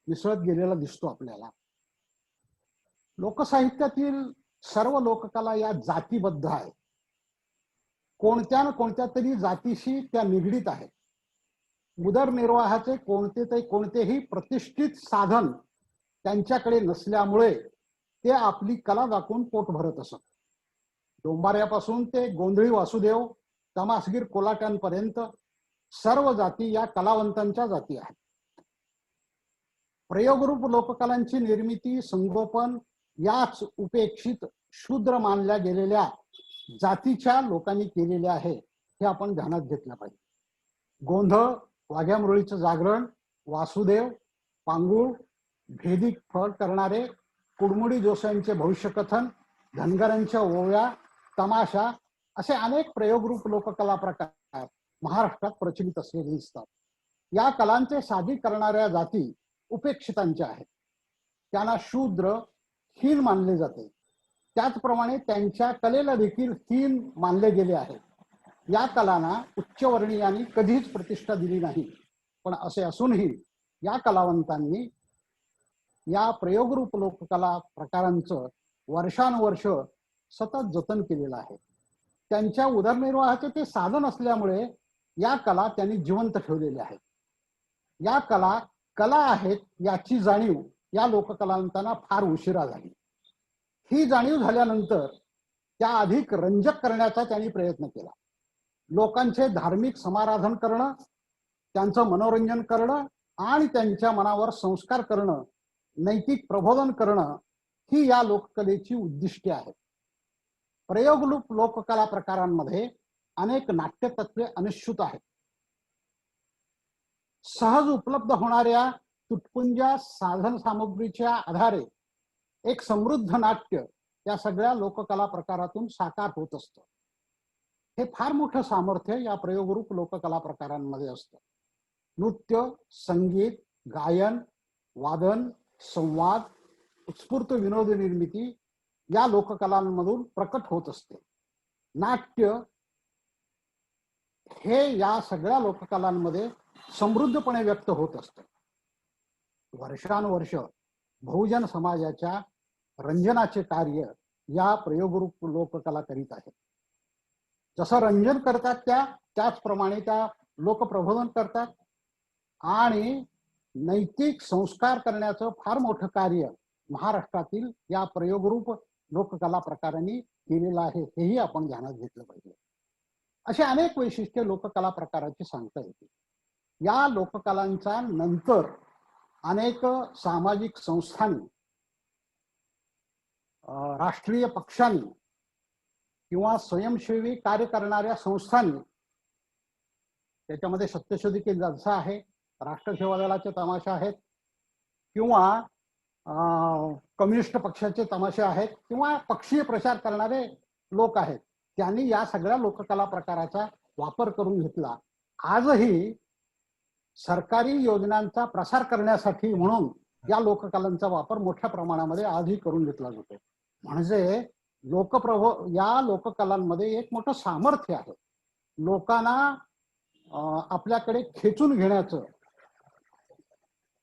मिसळत गेलेला दिसतो आपल्याला. लोकसाहित्यातील सर्व लोककला या जातीबद्ध आहे. कोणत्या ना कोणत्या तरी जातीशी त्या निगडीत आहेत. उदरनिर्वाहाचे कोणतेही प्रतिष्ठित साधन त्यांच्याकडे नसल्यामुळे ते आपली कला दाखवून पोट भरत असत. डोंबाऱ्यापासून ते गोंधळी वासुदेव, तमासगीर कोलाट्यांपर्यंत सर्व जाती या कलावंतांच्या जाती आहेत. प्रयोगरूप लोककलांची निर्मिती, संगोपन याच उपेक्षित शूद्र मानल्या गेलेल्या जातीच्या लोकांनी केलेले आहे, हे आपण ध्यानात घेतलं पाहिजे. गोंधळ, वाघ्या मुरळीचं जागरण, वासुदेव, पांगुळ, भेदी फळ करणारे, कुडमुडी जोशांचे भविष्यकथन, धनगरांच्या ओव्या, तमाशा असे अनेक प्रयोगरूप लोककला प्रकार महाराष्ट्रात प्रचलित असलेले दिसतात. या कलांचे साधी करणाऱ्या जाती उपेक्षितांच्या आहेत. त्यांना शूद्र, हीन मानले जाते. त्याचप्रमाणे त्यांच्या कलेला देखील हीन मानले गेले आहे. या कलांना उच्चवर्णीयांनी कधीच प्रतिष्ठा दिली नाही. पण असे असूनही या कलावंतांनी या प्रयोगरूप लोककला प्रकारांचं वर्षानुवर्ष सतत जतन केलेलं आहे. त्यांच्या उदरनिर्वाहाचे ते साधन असल्यामुळे या कला त्यांनी जिवंत ठेवलेल्या आहेत. या कला आहेत याची जाणीव या लोककलावंतांना फार उशिरा झाली. ही जाणीव झाल्यानंतर त्या अधिक रंजक करण्याचा त्यांनी प्रयत्न केला. लोकांचे धार्मिक समाराधन करणं, त्यांचं मनोरंजन करणं आणि त्यांच्या मनावर संस्कार करणं, नैतिक प्रबोधन करणं ही या लोककलेची उद्दिष्टे आहेत. प्रयोगरूप लोककला प्रकारांमध्ये अनेक नाट्यतत्वे अनुश्रुत आहेत. सहज उपलब्ध होणाऱ्या तुटपुंज्या साधन सामग्रीच्या आधारे एक समृद्ध नाट्य या सगळ्या लोककला प्रकारातून साकार होत असतं. हे फार मोठं सामर्थ्य या प्रयोगरूप लोककला प्रकारांमध्ये असतं. नृत्य, संगीत, गायन, वादन, संवाद, उत्स्फूर्त विनोद निर्मिती या लोककलांमधून प्रकट होत असते. नाट्य हे या सगळ्या लोककलांमध्ये समृद्धपणे व्यक्त होत असतं. वर्षानुवर्ष बहुजन समाजाच्या रंजनाचे कार्य या प्रयोगरूप लोककला करीत आहेत. जसं रंजन करतात त्याचप्रमाणे त्या लोकप्रबोधन करतात आणि नैतिक संस्कार करण्याचं फार मोठं कार्य महाराष्ट्रातील या प्रयोगरूप लोककला प्रकारांनी केलेलं आहे, हेही आपण ध्यानात घेतलं पाहिजे. असे अनेक वैशिष्ट्ये लोककला प्रकाराची सांगता येते. या लोककलांचा नंतर अनेक सामाजिक संस्थांनी, राष्ट्रीय पक्षांनी किंवा स्वयंसेवी कार्य करणाऱ्या संस्थांनी, त्याच्यामध्ये सत्यशोधी की जलसा आहे, राष्ट्र सेवा दलाचे तमाशे आहेत किंवा कम्युनिस्ट पक्षाचे तमाशे आहेत किंवा पक्षीय प्रचार करणारे लोक आहेत, त्यांनी या सगळ्या लोककला प्रकाराचा वापर करून घेतला. आजही सरकारी योजनांचा प्रसार करण्यासाठी म्हणून या लोककलांचा वापर मोठ्या प्रमाणामध्ये आजही करून घेतला जातो. म्हणजे या लोककलांमध्ये एक मोठं सामर्थ्य आहे. लोकांना आपल्याकडे खेचून घेण्याचं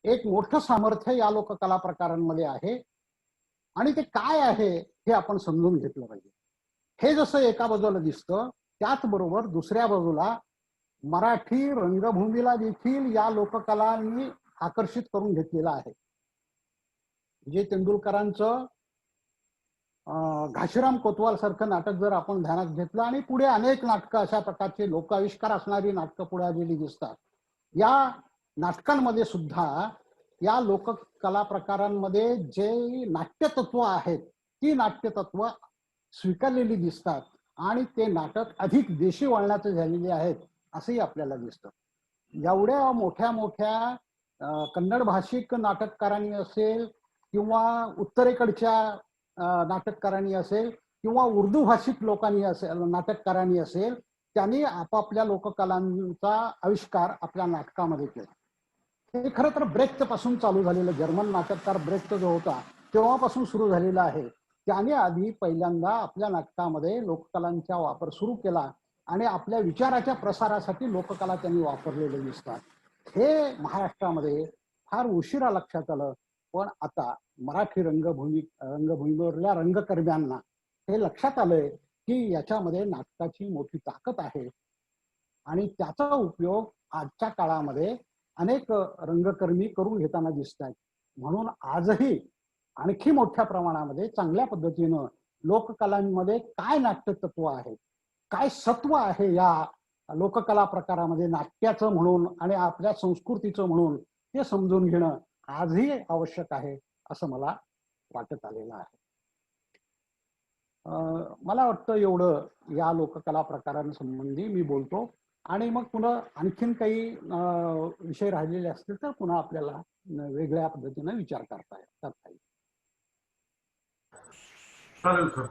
एक मोठं सामर्थ्य या लोककला प्रकारांमध्ये आहे. आणि ते काय आहे हे आपण समजून घेतलं पाहिजे. हे जसं एका बाजूला दिसतं, त्याचबरोबर दुसऱ्या बाजूला मराठी रंगभूमीला देखील या लोककलांनी आकर्षित करून घेतलेलं आहे. विजय तेंडुलकरांचं घाशीराम कोतवाल सारखं नाटक जर आपण ध्यानात घेतलं आणि पुढे अनेक नाटकं अशा प्रकारचे लोकाविष्कार असणारी नाटकं पुढे आलेली दिसतात. या नाटकांमध्ये सुद्धा या लोककला प्रकारांमध्ये जे नाट्यतत्व आहेत ती नाट्यतत्व स्वीकारलेली दिसतात आणि ते नाटक अधिक देशी वळणाचे झालेले आहेत असंही आपल्याला दिसतं. एवढ्या मोठ्या मोठ्या कन्नड भाषिक नाटककारांनी असेल किंवा उत्तरेकडच्या नाटककारांनी असेल किंवा उर्दू भाषिक लोकांनी असेल, नाटककारांनी असेल, त्यांनी आपापल्या लोककलांचा आविष्कार आपल्या नाटकामध्ये केला. हे खरं तर ब्रेख्त पासून चालू झालेलं, जर्मन नाटककार ब्रेख्त जो होता तेव्हापासून सुरू झालेलं आहे. त्याने आधी पहिल्यांदा आपल्या नाटकामध्ये लोककलांचा वापर सुरू केला आणि आपल्या विचाराच्या प्रसारासाठी लोककला त्यांनी वापरलेले दिसतात. हे महाराष्ट्रामध्ये फार उशिरा लक्षात आलं, पण आता मराठी रंगभूमीवरल्या रंगकर्म्यांना हे लक्षात आलंय की याच्यामध्ये नाटकाची मोठी ताकद आहे आणि त्याचा उपयोग आजच्या काळामध्ये अनेक रंगकर्मी करून घेताना दिसत आहेत. म्हणून आजही आणखी मोठ्या प्रमाणामध्ये चांगल्या पद्धतीनं लोककलांमध्ये काय नाट्यतत्व आहे, काय सत्व आहे या लोककला प्रकारामध्ये नाट्याचं म्हणून आणि आपल्या संस्कृतीचं म्हणून ते समजून घेणं आजही आवश्यक आहे असं मला वाटत आलेलं आहे. मला वाटतं एवढं या लोककला प्रकारांसंबंधी मी बोलतो आणि मग पुन्हा आणखीन काही विषय राहिलेले असतील तर पुन्हा आपल्याला वेगळ्या पद्धतीने विचार करता येईल. चालेल सर,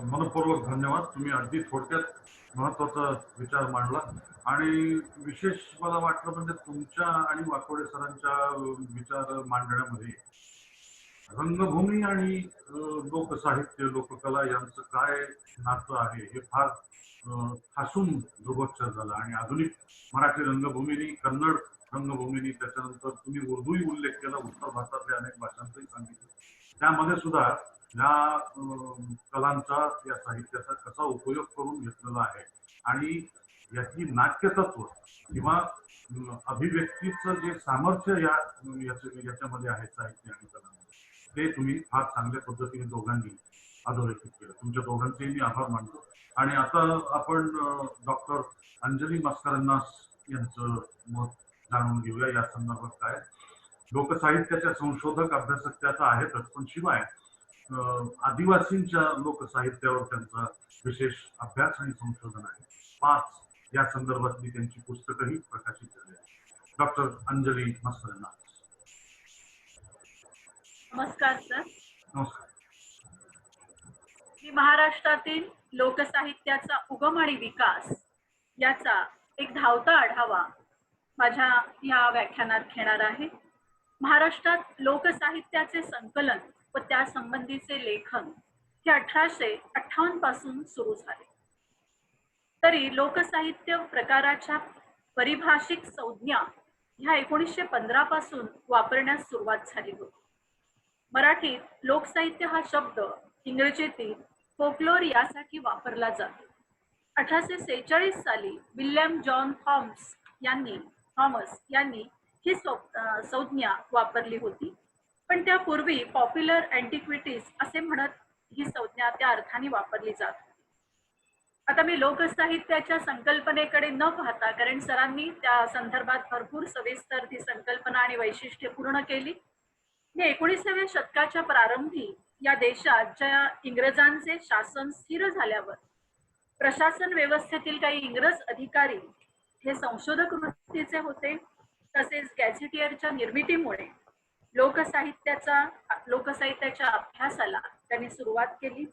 मनपूर्वक धन्यवाद. तुम्ही अगदी थोडक्यात महत्वाचा विचार मांडला आणि विशेष मला वाटलं म्हणजे तुमच्या आणि वाकोडे सरांच्या विचार मांडण्यामध्ये रंगभूमी आणि लोकसाहित्य लोककला यांचं काय नातं आहे हे फार ठासून दुर्गोच्चार झाला. आणि आधुनिक मराठी रंगभूमीनी, कन्नड रंगभूमीनी, त्याच्यानंतर तुम्ही उर्दूही उल्लेख केला, उत्तर भारतातल्या अनेक भाषांचंही सांगितलं. त्यामध्ये सुद्धा या कलांचा, या साहित्याचा कसा उपयोग करून घेतलेला आहे आणि याची नाट्यतत्व किंवा अभिव्यक्तीचं जे सामर्थ्य याच्यामध्ये आहे साहित्य आणि कलांमध्ये, ते तुम्ही फार चांगल्या पद्धतीने दोघांनी अधोरेखित केलं. तुमच्या दोघांचेही मी आभार मानतो. आणि आता आपण डॉक्टर अंजली मस्करन्ना यांचं मत जाणून घेऊया या संदर्भात. काय लोकसाहित्याच्या संशोधक, अभ्यासक त्याचा आहेतच, पण शिवाय आदिवासींच्या लोकसाहित्यावर त्यांचा विशेष अभ्यास आणि संशोधन आहे. 5 या संदर्भातली त्यांची पुस्तकही प्रकाशित झाली आहेत. डॉक्टर अंजली मस्करन्ना. नमस्कार सर. नमस्कार. मी महाराष्ट्रातील लोकसाहित्याचा उगम आणि विकास याचा एक धावता आढावा माझ्या या व्याख्यानात घेणार आहे. महाराष्ट्रात लोकसाहित्याचे संकलन व त्या संबंधीचे लेखन हे 1858 पासून सुरू झाले. तरी लोकसाहित्य प्रकाराच्या परिभाषिक संज्ञा ह्या 1915 पासून वापरण्यास सुरुवात झाली होती. मराठीत लोकसाहित्य हा शब्द इंग्रजीतील फोकलोर यासाठी वापरला जातो. 1846 साली विल्यम जॉन थॉमस यांनी ही संज्ञा वापरली होती, पण त्यापूर्वी पॉप्युलर अँटिक्विटीज असे म्हणत ही संज्ञा त्या अर्थाने वापरली जात. आता मी लोकसाहित्याच्या संकल्पनेकडे न पाहता, कारण सरांनी त्या संदर्भात भरपूर सविस्तर ती संकल्पना आणि वैशिष्ट्ये पूर्ण केली. मी 19व्या शतकाच्या प्रारंभी या देशात ज्या इंग्रजांचे शासन स्थिर झाल्यावर प्रशासन व्यवस्थेतील काही इंग्रज अधिकारी हे संशोधक वृत्तीचे होते, तसेच गॅझेटियरच्या निर्मितीमुळे लोकसाहित्याच्या अभ्यासाला त्यांनी सुरुवात केली.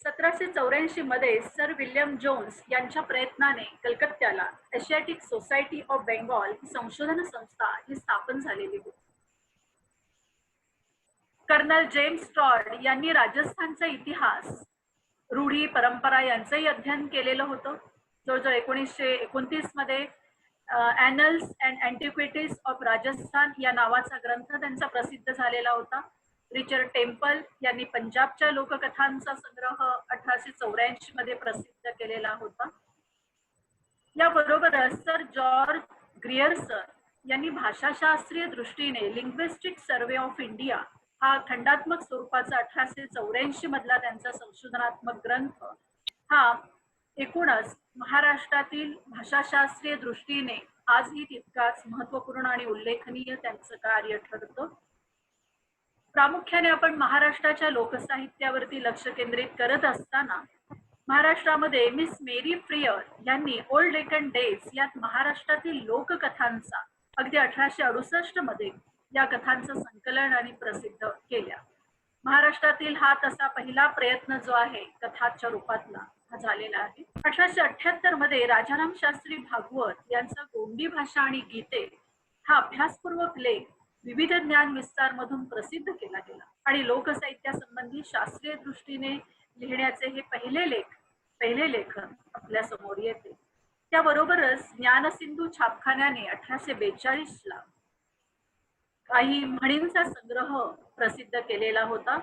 1784 मध्ये सर विल्यम जोन्स यांच्या प्रयत्नाने कलकत्त्याला एशियाटिक सोसायटी ऑफ बेंगॉल ही संशोधन संस्था ही स्थापन झालेली होती. कर्नल जेम्स टॉड यांनी राजस्थानचा इतिहास, रूढी, परंपरा यांचंही अध्ययन केलेलं होतं. जवळजवळ 1929 मध्ये ॲनल्स अँड अँटिक्विटीज ऑफ राजस्थान या नावाचा ग्रंथ त्यांचा प्रसिद्ध झालेला होता. रिचर्ड टेम्पल यांनी पंजाबच्या लोककथांचा संग्रह 1884 मध्ये प्रसिद्ध केलेला होता. याबरोबरच सर जॉर्ज ग्रियर्सन यांनी भाषाशास्त्रीय दृष्टीने लिंग्विस्टिक सर्वे ऑफ इंडिया हा खंडात्मक स्वरूपाचा 1884 मधला त्यांचा संशोधनात्मक ग्रंथ हा एकूणच महाराष्ट्रातील भाषाशास्त्रीय दृष्टीने आजही तितकाच महत्वपूर्ण आणि उल्लेखनीय त्यांचं कार्य ठरतं. प्रामुख्याने आपण महाराष्ट्राच्या लोकसाहित्यावरती लक्ष केंद्रित करत असताना महाराष्ट्रामध्ये मिस मेरी फ्रियर यांनी ओल्ड डेक्कन डेज यात महाराष्ट्रातील लोककथांचा अगदी 1868 मध्ये या कथांचं संकलन आणि प्रसिद्ध केल्या. महाराष्ट्रातील हा तसा पहिला प्रयत्न जो आहे कथाच्या रूपातला, हा झालेला आहे. 1878 मध्ये राजाराम शास्त्री भागवत यांचा गोंडी भाषा आणि गीते हा अभ्यासपूर्वक लेख विविध ज्ञान विस्तार मधून प्रसिद्ध केला गेला आणि लोकसाहित्यासंबंधी शास्त्रीय दृष्टीने लिहिण्याचे हे पहिले लेखन आपल्या समोर येते. त्याबरोबरच ज्ञानसिंधू छापखान्याने 1842 काही म्हणींचा संग्रह प्रसिद्ध केलेला होता.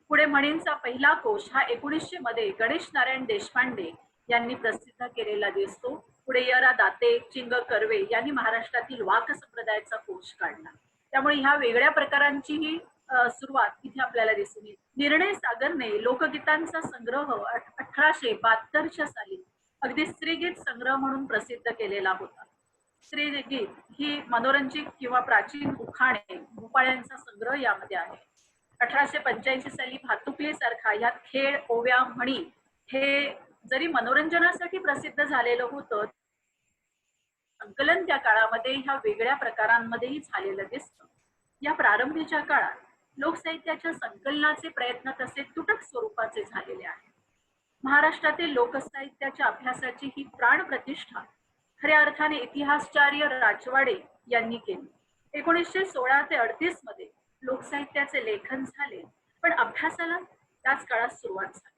पुढे म्हणींचा पहिला कोश हा 1900 मध्ये गणेश नारायण देशपांडे यांनी प्रसिद्ध केलेला दिसतो. पुढे य.रा. दाते, चिंग कर्वे यांनी महाराष्ट्रातील वाक संप्रदायाचा कोश काढला. त्यामुळे ह्या वेगळ्या प्रकारांची ही सुरुवात इथे आपल्याला दिसून येते. निर्णय सागरने लोकगीतांचा संग्रह 1872 साली अगदी स्त्रीगीत संग्रह म्हणून प्रसिद्ध केलेला होता. स्त्रीगीत ही मनोरंजक किंवा प्राचीन उखाणे, भूपाळ्यांचा संग्रह यामध्ये आहे. 1885 साली भातुकली सारखा यात खेळ, ओव्या, म्हणी हे जरी मनोरंजनासाठी प्रसिद्ध झालेलं होतं, संकलन त्या काळामध्ये ह्या वेगळ्या प्रकारांमध्येही झालेलं दिसतं. या प्रारंभीच्या काळात लोकसाहित्याच्या संकलनाचे प्रयत्न तसे तुटक स्वरूपाचे झालेले आहेत. महाराष्ट्रातील लोकसाहित्याच्या अभ्यासाची ही प्राण प्रतिष्ठा खऱ्या अर्थाने इतिहासचार्य राजवाडे यांनी केली. 1916 ते 38 मध्ये लोकसाहित्याचे लेखन झाले, पण अभ्यासाला त्याच काळात सुरुवात झाली.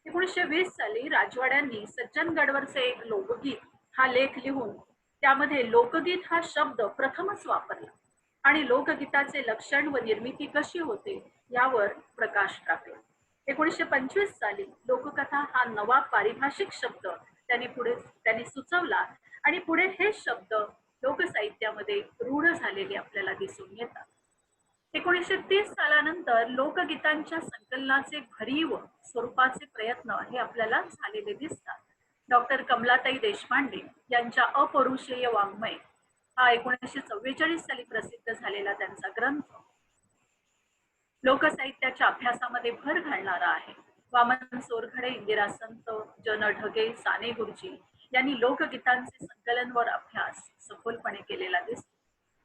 1920 साली राजवाड्यांनी सज्जनगडवरचे एक लोकगीत हा लेख लिहून त्यामध्ये लोकगीत हा शब्द प्रथमच वापरला आणि लोकगीताचे लक्षण व निर्मिती कशी होते यावर प्रकाश टाकला. 1925 साली लोककथा हा नवा पारिभाषिक शब्द त्यांनी सुचवला आणि पुढे हे शब्द लोकसाहित्यामध्ये रूढ झालेले आपल्याला दिसून येतात. 1930 सालानंतर लोकगीतांच्या संकलनाचे भरीव स्वरूपाचे प्रयत्न हे आपल्याला झालेले दिसतात. डॉक्टर कमलाताई देशपांडे यांच्या अपौरुषेय वाङ्मय हा 1944 साली प्रसिद्ध झालेला त्यांचा ग्रंथ लोकसाहित्याच्या अभ्यासामध्ये भर घालणारा आहे. वामन सोरखडे, इंदिरा संत, जन ढगे, साने गुरुजी यांनी लोकगीतांचे संकलनवर अभ्यास सखोलपणे केलेला दिसतो.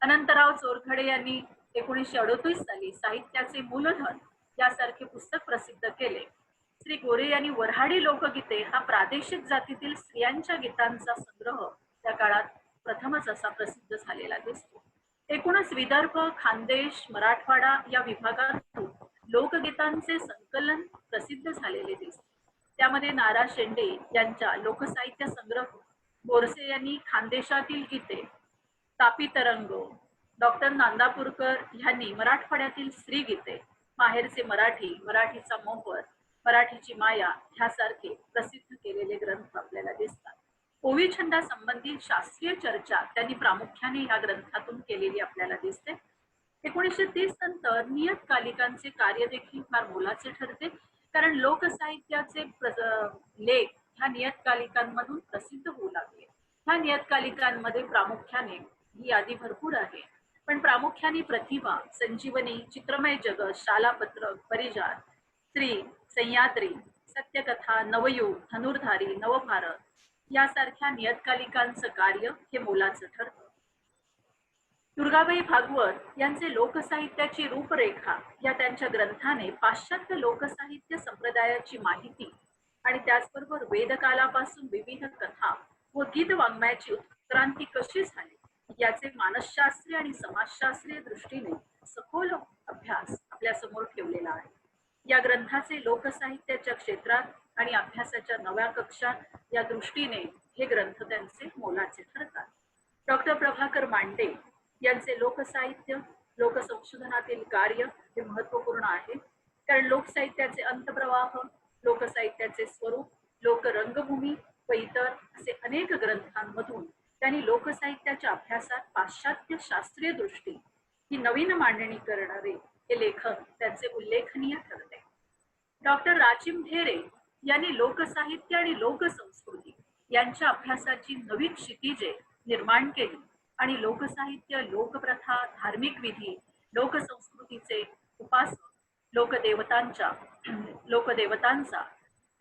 अनंतराव चोरखडे यांनी 1938 साली साहित्याचे मूलधन यासारखे पुस्तक प्रसिद्ध केले. श्री गोरे यांनी वऱ्हाडी लोकगीते हा प्रादेशिक जातीतील स्त्रियांच्या गीतांचा संग्रह त्या काळात प्रथमच असा प्रसिद्ध झालेला दिसतो. एकूणच विदर्भ, खानदेश, मराठवाडा या विभागातून लोकगीतांचे संकलन प्रसिद्ध झालेले दिसते. त्यामध्ये नारा शेंडे यांच्या लोकसाहित्य संग्रह, बोरसे यांनी खानदेशातील गीते, तापी तरंग, डॉक्टर नांदापूरकर यांनी मराठवाड्यातील स्त्री गीते, माहेरचे मराठी, मराठीचा मोहर, मराठीची माया ह्यासारखे प्रसिद्ध केलेले ग्रंथ आपल्याला दिसतात. ओवी छंदा संबंधित शास्त्रीय चर्चा त्यांनी प्रामुख्याने ह्या ग्रंथातून केलेली आपल्याला दिसते. 1930 नंतर नियतकालिकांचे कार्य देखील फार मोलाचे ठरते, कारण लोकसाहित्याचे लेख ह्या नियतकालिकांमधून प्रसिद्ध होऊ लागले. ह्या नियतकालिकांमध्ये प्रामुख्याने ही यादी भरपूर आहे, पण प्रामुख्याने प्रतिभा, संजीवनी, चित्रमय जगत, शालापत्रक, परिजात, स्त्री, सह्याद्री, सत्यकथा, नवयुग, धनुर्धारी, नवभारत यासारख्या नियतकालिकांचं कार्य हे मोलाचं ठरतं. दुर्गाबाई भागवत यांचे लोकसाहित्याची रूपरेखा या त्यांच्या ग्रंथाने पाश्चात्य लोकसाहित्य संप्रदायाची माहिती आणि त्याचबरोबर वेदकालापासून विविध कथा व गीत वाङ्मयाची उत्क्रांती कशी झाली याचे मानसशास्त्रीय आणि समाजशास्त्रीय दृष्टीने सखोल अभ्यास आपल्या समोर ठेवलेला आहे. या ग्रंथाचे लोकसाहित्याच्या क्षेत्रात आणि अभ्यासाच्या नव्या कक्षात या दृष्टीने हे ग्रंथ त्यांचे मोलाचे ठरतात. डॉक्टर प्रभाकर मांडे यांचे लोकसाहित्य लोकसंशोधनातील कार्य हे महत्वपूर्ण आहे, कारण लोकसाहित्याचे अंतप्रवाह, लोकसाहित्याचे स्वरूप, लोकरंगभूमी व इतर असे अनेक ग्रंथांमधून त्यांनी लोकसाहित्याच्या अभ्यासात पाश्चात्य शास्त्रीय दृष्टी ही नवीन मांडणी करणारे हे लेखन त्यांचे उल्लेखनीय ठरते. डॉक्टर राचिम ढेरे यांनी लोकसाहित्य आणि लोकसंस्कृती यांच्या अभ्यासाची नवी क्षितिजे निर्माण केली आणि लोकसाहित्य, लोकप्रथा, धार्मिक विधी, लोकसंस्कृतीचे उपासक, लोकदेवतांचा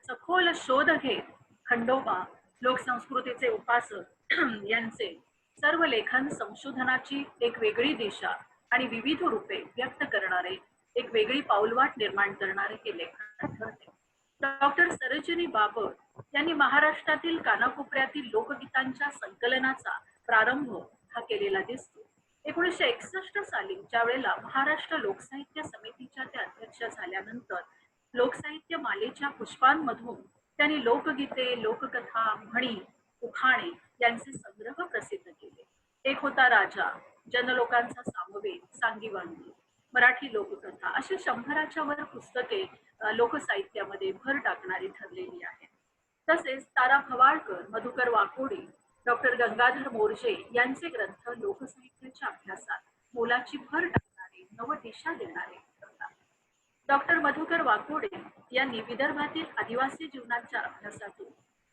सखोल शोध घेत खंडोबा, लोकसंस्कृतीचे उपासक यांचे सर्व लेखन संशोधनाची एक वेगळी दिशा आणि विविध रूपे व्यक्त करणारे, एक वेगळी पाऊलवाट निर्माण करणारे हे लेखन ठरते. डॉक्टर सरोजिनी बाबर यांनी महाराष्ट्रातील कानाकोपऱ्यातील लोकगीतांच्या संकलनाचा प्रारंभ हा केलेला दिसतो. 1961 साली ज्या वेळेला महाराष्ट्र लोकसाहित्य समितीच्या त्या अध्यक्ष झाल्यानंतर लोकसाहित्य मालेच्या पुष्पांमधून त्यांनी लोकगीते, लोककथा, म्हणी, उखाणे यांचे संग्रह प्रसिद्ध केले. एक होता राजा, जनलोकांचा सामवेद, सांगीवांगी, मराठी लोककथा अशी 100च्या वर पुस्तके लोकसाहित्यामध्ये भर टाकणारी ठरलेली आहेत. तसेच तारा भवाळकर, मधुकर वाकोडे, डॉक्टर गंगाधर मोर्जे यांचे ग्रंथ लोकसाहित्याच्या अभ्यासात मोलाची भर टाकणारे, नवदिशा देणारे ठरतात. डॉक्टर मधुकर वाकोडे यांनी विदर्भातील आदिवासी जीवनाच्या अभ्यासातून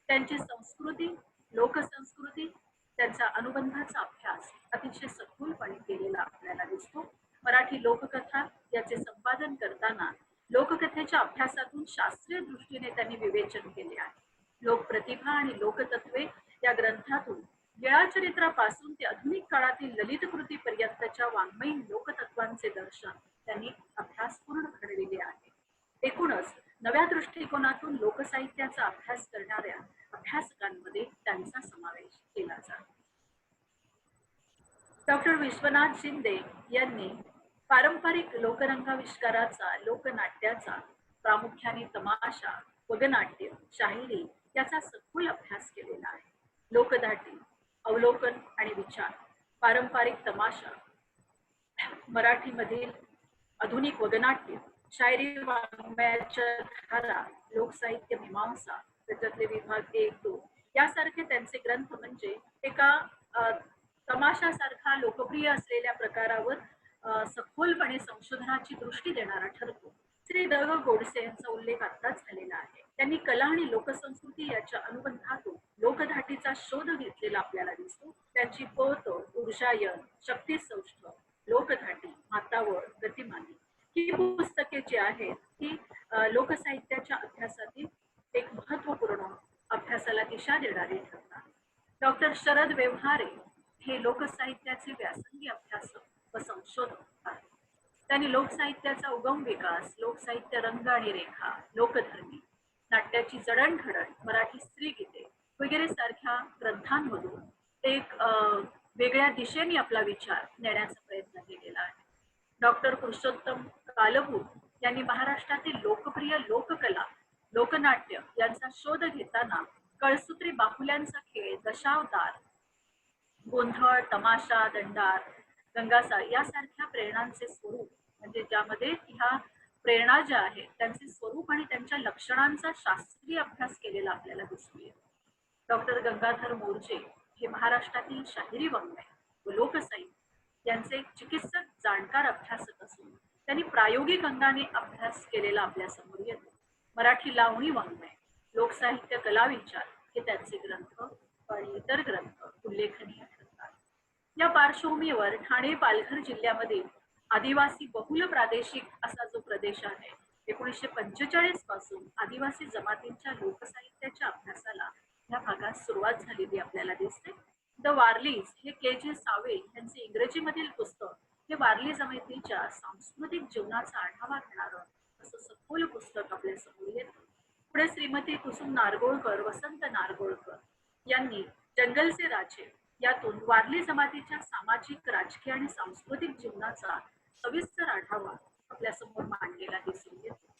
त्यांची संस्कृती, लोकसंस्कृती, त्यांचा अनुबंधाचा अभ्यास अतिशय सखोलपणे केलेला आपल्याला दिसतो. मराठी लोककथा याचे संपादन करताना लोककथेच्या अभ्यासातून शास्त्रीय दृष्टीने त्यांनी विवेचन केले आहे. लोकप्रतिभा आणि लोकतत्वे या ग्रंथातून लीळाचरित्रापासून ते आधुनिक काळातील ललित कृतीपर्यंतच्या वाङ्मयीन लोकतत्वांचे दर्शन त्यांनी अभ्यासपूर्ण घडविले आहे. एकूणच नव्या दृष्टिकोनातून लोकसाहित्याचा अभ्यास करणाऱ्या अभ्यासकांमध्ये त्यांचा समावेश केला जातो. डॉक्टर विश्वनाथ शिंदे यांनी पारंपरिक लोकरंगाविष्काराचा, लोकनाट्याचा, प्रामुख्याने तमाशा, वगनाट्य, शाहिरी याचा सखोल अभ्यास केलेला आहे. लोकधाटी, अवलोकन आणि विचार, पारंपरिक तमाशा, मराठीमधील आधुनिक वगनाट्य, शायरी वाङ्मयाच्या धारा, लोकसाहित्य मीमांसा, त्याच्यातले विभाग 1, 2 यासारखे त्यांचे ग्रंथ म्हणजे एका तमाशासारखा लोकप्रिय असलेल्या प्रकारावर सखोलपणे संशोधनाची दृष्टी देणारा ठरतो. श्री द ग गोडसे यांचा उल्लेख आत्ताच झालेला आहे. त्यांनी कला आणि लोकसंस्कृती याच्या अनुबंधातून लोकधाटीचा शोध घेतलेला आपल्याला दिसतो. त्यांची पोत, ऊर्जायन, शक्तिसौष्ठ, लोकधाटी, मातावर, गतिमानी ही पुस्तके जी आहेत ती लोकसाहित्याच्या अभ्यासातील एक महत्वपूर्ण अभ्यासाला दिशा देणारी ठरतात. डॉक्टर शरद व्यवहारे हे लोकसाहित्याचे व्यासंगी अभ्यासक व संशोधक आहेत. त्यांनी लोकसाहित्याचा उगम विकास, लोकसाहित्य रंग आणि रेखा, लोकधर्मी, नाट्याची जडणघडण, मराठी स्त्रीगीते वगैरे सारख्या ग्रंथांमधून एक वेगळ्या दिशेने आपला विचार नेण्याचा प्रयत्न केलेला आहे. डॉक्टर पुरुषोत्तम कालभूत यांनी महाराष्ट्रातील लोकप्रिय लोककला, लोकनाट्य यांचा शोध घेताना कळसूत्री बाहुल्यांचा खेळ, दशावतार, गोंधळ, तमाशा, दंडार, गंगासार यासारख्या प्रेरणांचे स्वरूप म्हणजे ज्यामध्ये ह्या प्रेरणा ज्या आहेत त्यांचे स्वरूप आणि त्यांच्या लक्षणांचा शास्त्रीय अभ्यास केलेला आपल्याला दिसून येतो. डॉक्टर गंगाधर मोर्जे हे महाराष्ट्रातील शाहिरी वाङ्मय व लोकसाहित्य यांचे एक चिकित्सक, जाणकार अभ्यासक असून त्यांनी प्रायोगिक अंगाने अभ्यास केलेला आपल्या समोर येतो. मराठी लावणी वाङ्मय, लोकसाहित्य, कला विचार हे त्यांचे ग्रंथ आणि इतर ग्रंथ उल्लेखनीय ठरतात. या पार्श्वभूमीवर ठाणे, पालघर जिल्ह्यामध्ये आदिवासी बहुल प्रादेशिक असा जो प्रदेश आहे 1945 पासून आदिवासी जमातींच्या लोकसाहित्याच्या अभ्यासाला या भागात सुरुवात झालेली आपल्याला दिसते. द वारलीज हे के.जे. सावे यांचे इंग्रजीमधील पुस्तक हे वारली जमातीच्या सांस्कृतिक जीवनाचा आढावा घेणारं असं सखोल पुस्तक आपल्या समोर येतं. पुढे श्रीमती कुसुम नारगोळकर, वसंत नारगोळकर यांनी जंगलचे राजे यातून वारली जमातीच्या सामाजिक, राजकीय आणि सांस्कृतिक जीवनाचा सविस्तर आढावा आपल्या समोर मांडलेला दिसून येतो.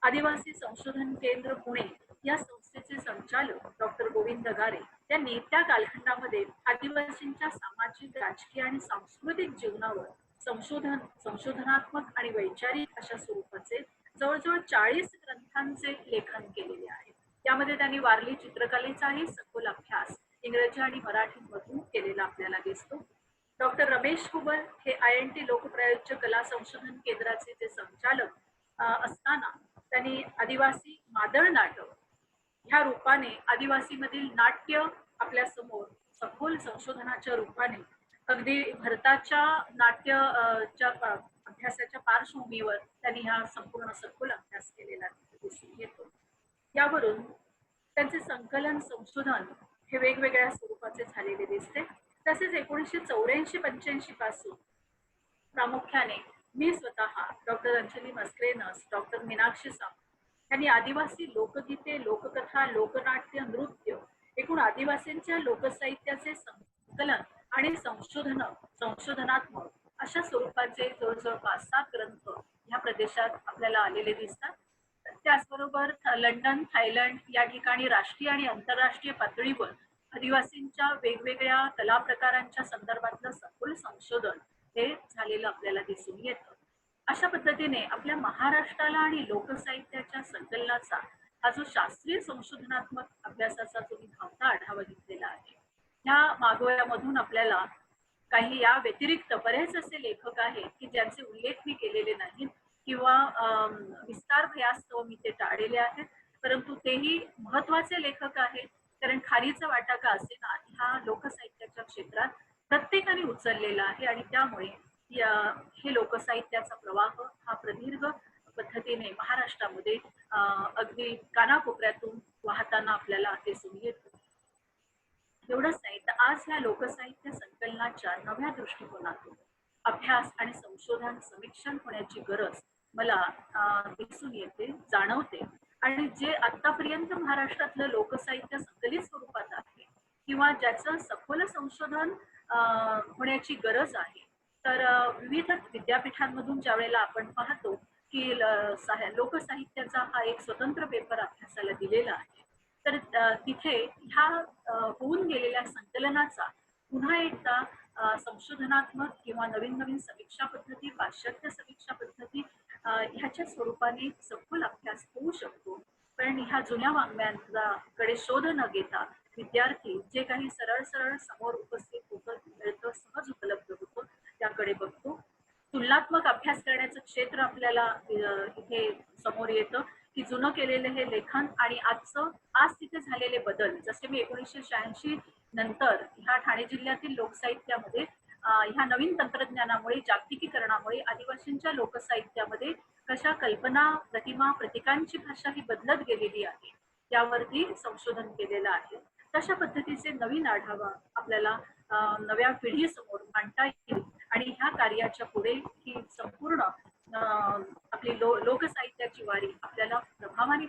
आदिवासी संशोधन केंद्र पुणे या संस्थेचे संचालक डॉक्टर गोविंद गारे यांनी त्या कालखंडामध्ये आदिवासींच्या सामाजिक, राजकीय आणि सांस्कृतिक जीवनावर संशोधनात्मक आणि वैचारिक अशा स्वरूपाचे जवळजवळ 40 ग्रंथांचे लेखन केलेले आहे. यामध्ये त्यांनी वारली चित्रकलेचाही सखोल अभ्यास इंग्रजी आणि मराठीमधून केलेला आपल्याला दिसतो. डॉक्टर रमेश कुबर हे INT लोकप्रयोज्य कला संशोधन केंद्राचे जे संचालक असताना त्यांनी आदिवासी मादळ नाटक ह्या रूपाने आदिवासीमधील नाट्य आपल्या समोर सखोल संशोधनाच्या रूपाने अगदी भारताच्या नाट्यच्या अभ्यासाच्या पार्श्वभूमीवर त्यांनी हा संपूर्ण सखोल अभ्यास केलेला दिसून येतो. यावरून त्यांचे संकलन, संशोधन हे वेगवेगळ्या स्वरूपाचे झालेले दिसते. तसेच 1984-85 पासून प्रामुख्याने मी स्वतः, डॉक्टर अंजली मस्क्रेनस, डॉक्टर मीनाक्षी सावंत त्यांनी आदिवासी लोकगीते, लोककथा, लोकनाट्य, नृत्य एकूण आदिवासींच्या लोकसाहित्याचे संकलन आणि संशोधनात्मक अशा स्वरूपाचे जवळजवळ 5-7 ग्रंथ ह्या प्रदेशात आपल्याला आलेले दिसतात. त्याचबरोबर लंडन, थायलंड या ठिकाणी राष्ट्रीय आणि आंतरराष्ट्रीय पातळीवर आदिवासींच्या वेगवेगळ्या कला प्रकारांच्या संदर्भातलं सखोल संशोधन हे झालेलं आपल्याला दिसून येतं. अशा पद्धतीने आपल्या महाराष्ट्राला आणि लोकसाहित्याच्या संकलनाचा हा जो शास्त्रीय संशोधनात्मक अभ्यासाचा जो मी धावता आढावा घेतलेला आहे, ह्या मागोव्यामधून आपल्याला काही या व्यतिरिक्त बरेच असे लेखक आहेत की ज्यांचे उल्लेख मी केलेले नाहीत किंवा विस्तार भयास्तव मी ते टाळलेले आहेत, परंतु तेही महत्वाचे लेखक आहेत. कारण खारीचा वाटा का असेना ह्या लोकसाहित्याच्या क्षेत्रात प्रत्येकाने उचललेला आहे आणि त्यामुळे हे लोकसाहित्याचा प्रवाह हा प्रदीर्घ पद्धतीने महाराष्ट्रामध्ये अगदी कानाकोपऱ्यातून वाहताना आपल्याला दिसून येतो. एवढंच नाही तर आज ह्या लोकसाहित्य संकलनाच्या नव्या दृष्टिकोनातून अभ्यास आणि संशोधन समीक्षण होण्याची गरज मला दिसून येते, जाणवते. आणि जे आतापर्यंत महाराष्ट्रातलं लोकसाहित्य संकलित स्वरूपात आहे किंवा ज्याचं सखोल संशोधन होण्याची गरज आहे, तर विविध विद्यापीठांमधून ज्या वेळेला आपण पाहतो की लोकसाहित्याचा हा एक स्वतंत्र पेपर अभ्यासाला दिलेला आहे, तर तिथे ह्या होऊन गेलेल्या संकलनाचा पुन्हा एकदा संशोधनात्मक किंवा नवीन नवीन समीक्षा पद्धती, पाश्चात्य समीक्षा पद्धती ह्याच्या स्वरूपाने सखोल अभ्यास होऊ शकतो. पण ह्या जुन्या वाङ्मयांकडे शोध न घेता विद्यार्थी जे काही सरळ सरळ समोर उपस्थित होतं, मिळतं, सहज उपलब्ध होतं त्याकडे बघतो. तुलनात्मक अभ्यास करण्याचं क्षेत्र आपल्याला इथे समोर येतं की जुनं केलेलं हे लेखन आणि आज तिथे झालेले बदल, जसे मी 1986 नंतर ह्या ठाणे जिल्ह्यातील लोकसाहित्यामध्ये ह्या नवीन तंत्रज्ञानामुळे, जागतिकीकरणामुळे आदिवासींच्या लोकसाहित्यामध्ये कशा कल्पना, प्रतिमा, प्रतीकांची भाषा ही बदलत गेलेली आहे त्यावरती संशोधन केलेलं आहे. तशा पद्धतीचे नवीन आढावा आपल्याला नव्या पिढीसमोर मांडता येईल आणि ह्या कार्याच्या पुढे ही संपूर्ण आपली लोकसाहित्याची वारी आपल्याला प्रभावाने